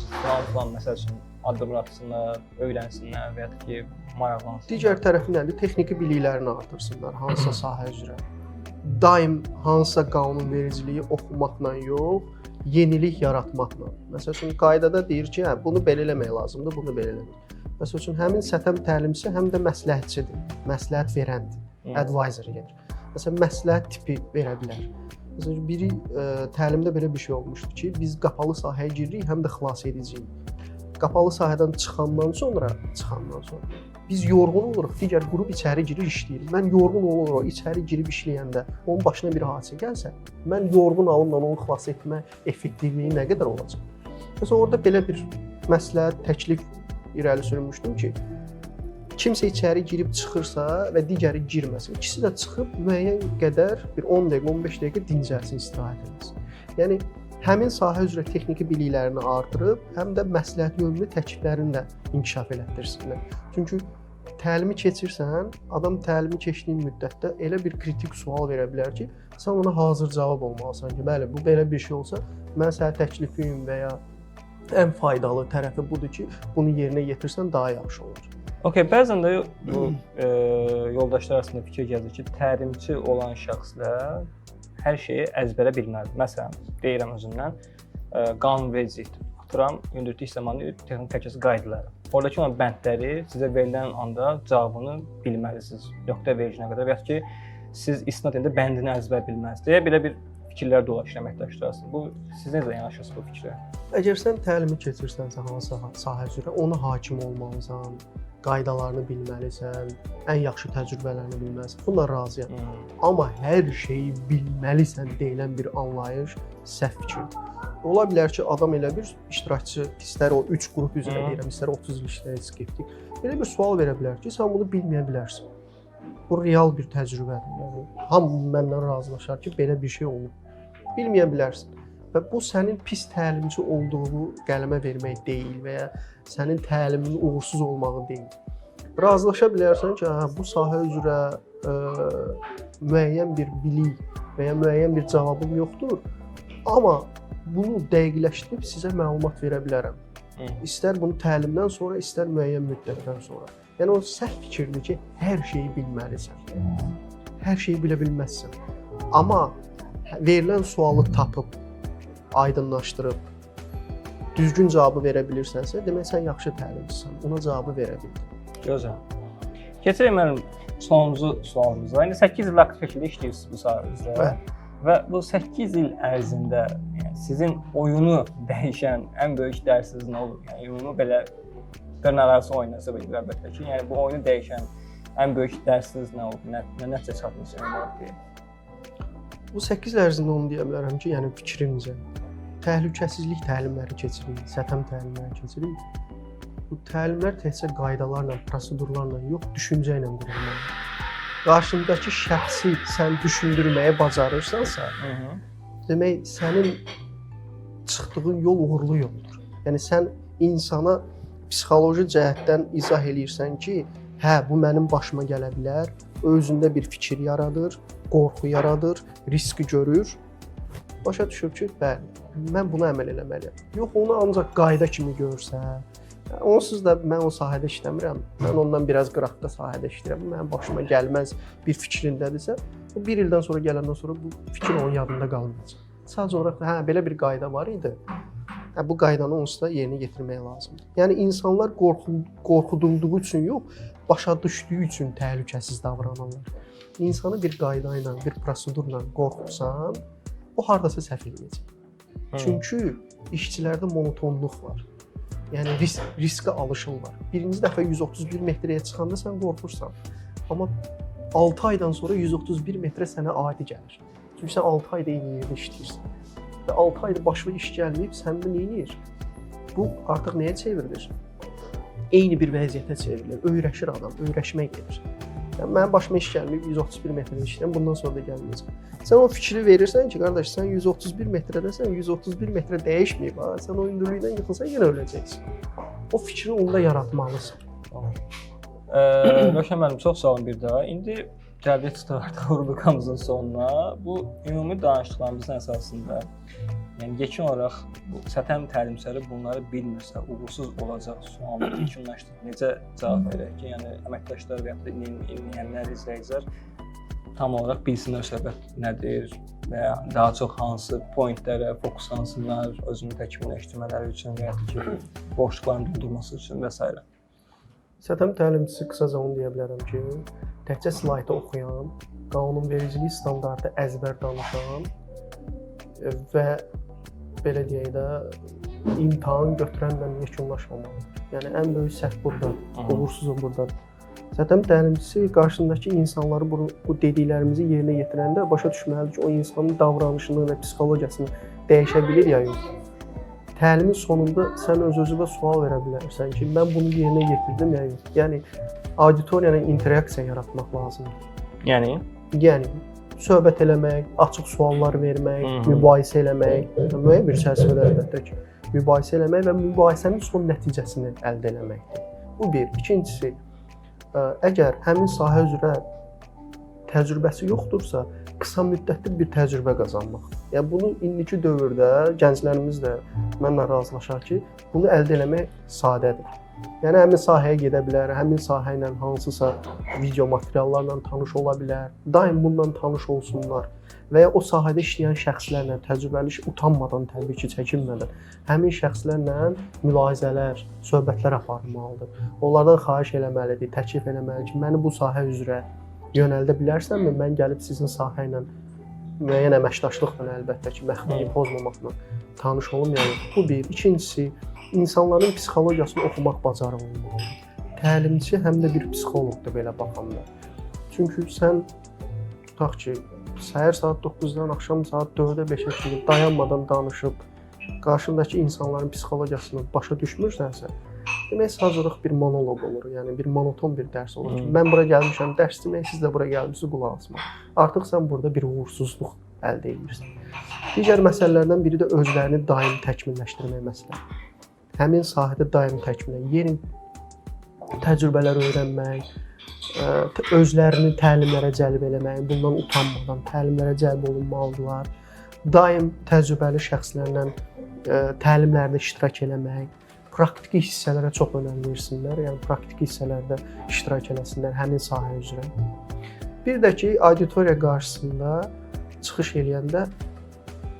plan məsəl üçün addım atsınlar, öyrənsinlər və ya ki maraqlansınlar. Digər tərəfi nədir? Texniki biliklərini artırsınlar hansısa sahə üzrə. Daim hansısa qanunvericiliyi oxumaqla yox, yenilik yaratmaqla. Məsəl üçün qaydada deyir ki, hə, bunu belə eləmək lazımdır, bunu belə eləmək. Məsəl üçün həmin sətəm təlimçisi həm də məsləhətçidir, məsləhət verəndir, advisor gedir. Məsələn, məsləhət tipi verə bilər. Məsələn, biri təlimdə belə bir şey olmuşdu ki, biz qapalı sahəyə giririk, həm də xilas ediciyik. Qapalı sahədən çıxandan sonra biz yorğun oluruq, digər qrup içəri girir, işləyir. Mən yorğun oluruq, içəri girib işləyəndə onun başına bir hadisə gəlsə, mən yorğun halımla onu xilas etmə effektivliyi nə qədər olacaq? Məsələn, orada belə bir məsləhət, təklif irəli sürmüşdüm ki, kimsə içəri girib çıxırsa və digəri girməsin, ikisi də çıxıb müəyyən qədər bir 10 dəqiqə, 15 dəqiqə dincəlsin, istirahət etsin. Yəni həmin sahə üzrə texniki biliklərini artırıb, həm də məsləhət yönlü təkliflərini də inkişaf elətdirsinlər. Çünki təlimi keçirsən, adam təlimi keçdiyi müddətdə elə bir kritik sual verə bilər ki, sən ona hazır cavab olmalısan ki, bəli, bu belə bir şey olsa, mən sənə təklifim və ya ən faydalı tərəfi budur ki, bunu yerinə yetirsən daha yaxşı olur. Okay, bəzən də bu yoldaşlar arasında fikir gəlir ki, təlimçi olan şəxslər hər şeyi əzbərə bilməlidir. Məsələn, deyirəm özümdən, qanunvericilikdir. Atıram, gündəlik zamanı texniki təhlükəsizlik qaydaları. Oradakı olan bəndləri sizə verilən anda cavabını bilməlisiniz. Nöqtə vericiyinə qədər və ya ki, siz istinad edəndə bəndini əzbər bilməlisiniz deyə belə bir fikirlər dolaşır əməkdaşlar arasında. Bu siz necə yanaşırsınız bu fikrə? Əgər sən təlimi keçirsənsə hansı sahə üzrə, ona hakim olmalısan, qaydalarını bilməlisən, ən yaxşı təcrübələrini bilməlisən. Bununla razıyam. Amma hər şeyi bilməlisən deyilən bir anlayış səhv fikirdir. Ola bilər ki, adam elə bir iştirakçı, istər o 3 qrup üzrə deyirəm, istər 30 il işləyən skeptik, belə bir sual verə bilər ki, sən bunu bilməyə bilərsən. Bu real bir təcrübədir. Yəni hamı məndən razılaşar ki, belə bir şey olub. Bilməyə bilərsən. Və bu sənin pis təlimçi olduğunu qələmə vermək deyil və ya sənin təliminin uğursuz olmağı deyil. Razılaşa bilərsən ki, bu sahə üzrə müəyyən bir bilik və ya müəyyən bir cavabım yoxdur, amma bunu dəqiqləşdirib sizə məlumat verə bilərəm. İstər bunu təlimdən sonra, istər müəyyən müddətdən sonra. Yəni o səhv fikirdir ki, hər şeyi bilməlisən. Hər şeyi bilə bilməzsən. Amma verilən sualı tapıb, aydınlaşdırıb, düzgün cavabı verə bilirsənsə, demək sən yaxşı təlimçisən. Ona cavabı verə bildin. Gözəl. Keçək mənim sonuncu sualımıza. İndi 8 il aktiv şəkildə işləyirsiniz bu sahədə. Və bu 8 il ərzində yəni sizin oyunu dəyişən ən böyük dərsiniz nə olur? Yəni oyunu belə dırnaqarası oynasa belə əlbəttə ki, yəni bu oyunu dəyişən ən böyük dərsiniz nə oldu? Nə nəticə çatmısınız deyə. Bu 8 il ərzində onu deyə bilərəm ki, yəni fikrimcə təhlükəsizlik təlimləri keçiririk, sətəm təlimləri keçiririk. Bu təlimlər təkcə qaydalarla, prosedurlarla yox, düşüncə ilə qurulmalıdır. Qarşındakı şəxsi sən düşündürməyə bacarırsansa, demək sənin çıxdığın yol uğurlu yoldur. Yəni sən insana psixoloji cəhətdən izah eləyirsən ki, hə, bu mənim başıma gələ bilər, özündə bir fikir yaradır, qorxu yaradır, riski görür. Başa düşür ki, bəli, mən buna əməl eləməliyəm. Yox, onu ancaq qayda kimi görsə, onsuz da mən o sahədə işləmirəm. Mən ondan biraz qıraqda sahədə işləyirəm. Mənim başıma gəlməz bir fikrindədirsə, bu 1 ildən sonra gələndən sonra bu fikir onun yadında qalmayacaq. Sadəcə olaraq hə, belə bir qayda var idi. Hə, bu qaydanı onsuz da yerinə yetirmək lazımdır. Yəni insanlar qorxudulduğu üçün yox, başa düşdüyü üçün təhlükəsiz davranırlar. İnsanı bir qayda ilə, bir prosedurla qorxutsan, o hardasa səhv eləyəcək. Çünki işçilərdə monotonluq var. Yəni riskə alışırlar. Birinci dəfə 131 metrəyə çıxanda sən qorxursan. Amma 6 aydan sonra 131 metrə sənə adi gəlir. Çünki sən 6 ayda eyni yerdə işləyirsən. Və 6 ayda başına iş gəlməyib səndə nə edir? Bu artıq nəyə çevrilir? Eyni bir vəziyyətə çevrilir. Öyrəşir adam, öyrəşmək gedir. Yəni mənim başıma iş gəlməyib 131 metrədə işləyirəm, bundan sonra da gəlməyəcək. Sən o fikri verirsən ki, qardaş, sən 131 metrədəsən, 131 metrə dəyişməyib, ha, sən o hündürlükdən yıxılsan yenə öləcəksən. O fikri onda yaratmalısan. Rövşən müəllim, çox sağ olun bir daha. İndi gəldik çıxdıq rubrikamızın sonuna. Bu ümumi danışdıqlarımızın əsasında, yəni yekun olaraq bu sətəm təlimçiləri bunları bilmirsə, uğursuz olacaq sualını yekunlaşdırıb necə cavab verək ki, yəni əməkdaşlar və ya da dinləyənlər, izləyicilər tam olaraq bilsinlər söhbət nədir və ya daha çox hansı pointlərə fokuslansınlar, özünü təkmilləşdirmələri üçün və ya ki, boşluqlarını doldurması üçün və s. Sətəm təlimçisi qısaca onu deyə bilərəm ki, təkcə slaytı oxuyan, qanunvericilik standartı əzbər danışan və belə deyək də imtahan götürənlə yekunlaşmamalıdır. Yəni ən böyük səhv burdadır, uğursuzluq burdadır. Zaten təlimçisi qarşısındakı insanları bu dediklərimizi yerinə yetirəndə başa düşməlidir ki, o insanın davranışını və psixologiyasını dəyişə bilir ya yox. Təlimin sonunda sən öz-özünə sual verə bilərsən ki, mən bunu yerinə yetirdim ya yox. Yəni auditoriya ilə interaksiya yaratmaq lazımdır. Yəni söhbət eləmək, açıq suallar vermək, mübahisə eləmək, müəyyən bir çərçivədə əlbəttə ki, mübahisə eləmək və mübahisənin son nəticəsini əldə eləməkdir. Bu bir. İkincisi, əgər həmin sahə üzrə təcrübəsi yoxdursa, qısa müddətli bir təcrübə qazanmaq. Yəni bunu indiki dövrdə gənclərimiz də mənlə razılaşar ki, bunu əldə eləmək sadədir. Yəni həmin sahəyə gedə bilər, həmin sahə ilə hansısa video materiallarla tanış ola bilər, daim bundan tanış olsunlar və ya o sahədə işləyən şəxslərlə təcrübəli, utanmadan təbii ki, çəkinmədən həmin şəxslərlə mülahizələr, söhbətlər aparılmalıdır. Onlardan xahiş eləməlidir, təklif eləməlidir ki, məni bu sahə üzrə yönəldə bilərsənmi? Mən gəlib sizin sahə ilə müəyyən əməkdaşlıqla əlbəttə ki, məxfiyi pozmamaqla tanış olum. Yəni bu bir. İkincisi, insanların psixologiyasını oxumaq bacarığı olmalıdır. Təlimçi həm də bir psixoloqdur belə baxanda. Çünki sən tutaq ki, səhər saat 9-dan axşam saat 4-ə 5-ə kimi dayanmadan danışıb qarşındakı insanların psixologiyasını başa düşmürsənsə, demək sadəcə bir monoloq olur. Yəni bir monoton bir dərs olur ki, mən bura gəlmişəm dərs demək, siz də bura gəlmisiniz qulaq asmaq. Artıq sən burada bir uğursuzluq əldə edirsən. Digər məsələlərdən biri də özlərini daim təkmilləşdirmək məsələsi. Həmin sahədə daim təkmilləşdirmək, yeni təcrübələr öyrənmək, özlərini təlimlərə cəlb eləmək, bundan utanmadan təlimlərə cəlb olunmalıdırlar. Daim təcrübəli şəxslərlə təlimlərdə iştirak eləmək, praktiki hissələrə çox önəm versinlər, yəni praktiki hissələrdə iştirak eləsinlər həmin sahə üzrə. Bir də ki, auditoriya qarşısında çıxış eləyəndə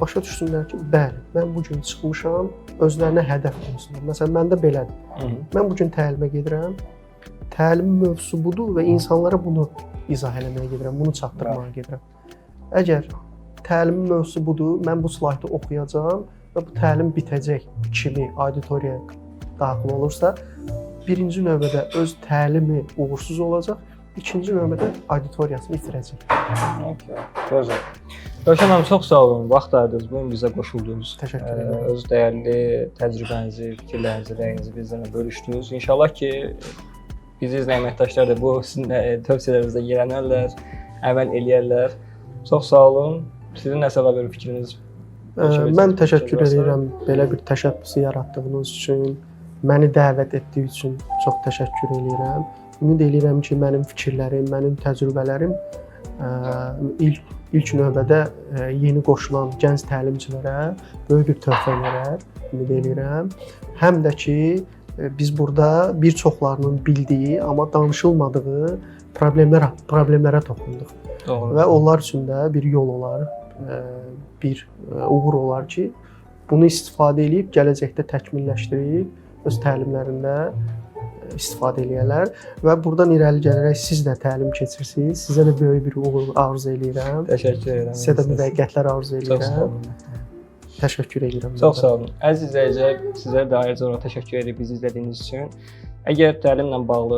başa düşsünlər ki, bəli, mən bu gün çıxmışam, özlərinə hədəf qoysunlar. Məsələn, məndə belədir. Mən bu gün təlimə gedirəm, təlimin mövzusu budur və insanlara bunu izah eləməyə gedirəm, bunu çatdırmağa gedirəm. Əgər təlimin mövzusu budur, mən bu slaytı oxuyacağam və bu təlim bitəcək kimi auditoriyaya daxil olursa, birinci növbədə öz təlimi uğursuz olacaq, ikinci növbədə auditoriyasını itirəcək. Gözəl. Rövşən xanım, çox sağ olun, vaxt ayırdınız, bugün bizə qoşuldunuz. Təşəkkür edirəm. Öz dəyərli təcrübənizi, fikirlərinizi, rəyinizi bizlərlə bölüşdünüz. İnşallah ki, bizi izləyən əməkdaşlar da bu sizin tövsiyələrinizə gələnərlər, əməl eləyərlər. Çox sağ olun. Sizin nəsə əlavə bir fikriniz? Mən təşəkkür edirəm belə bir təşəbbüsü yaratdığınız üçün, məni dəvət etdiyi üçün çox təşəkkür edirəm. Ümid edirəm ki, mənim fikirlərim, mənim təcrübələrim ilk növbədə yeni qoşulan gənc təlimçilərə böyük bir töhfə verər, ümid edirəm. Həm də ki, biz burada bir çoxlarının bildiyi, amma danışılmadığı problemlərə toxunduq. Doğru. Və onlar üçün də bir yol olar, bir uğur olar ki, bunu istifadə edib, gələcəkdə təkmilləşdirib öz təlimlərində istifadə eləyərlər və buradan irəli gələrək siz də təlim keçirsiniz. Sizə də böyük bir uğur arzu edirəm. Təşəkkür edirəm. Sizə də müvəqqətlər arzu edirəm. Çox sağ olun. Təşəkkür edirəm. Çox sağ olun. Əziz izləyicilər, sizə də ayrıca olaraq təşəkkür edib bizi izlədiyiniz üçün. Əgər təlimlə bağlı,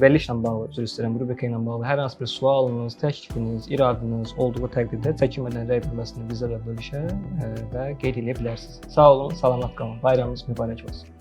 verilişlə bağlı, üzr istəyirəm, rubrika ilə bağlı hər hansı bir sualınız, təklifiniz, iradınız olduğu təqdirdə çəkinmədən rəy bölməsində bizlərlə bölüşə və qeyd edə bilərsiniz. Sağ olun, salamat qalın. Bayramınız mübarək olsun.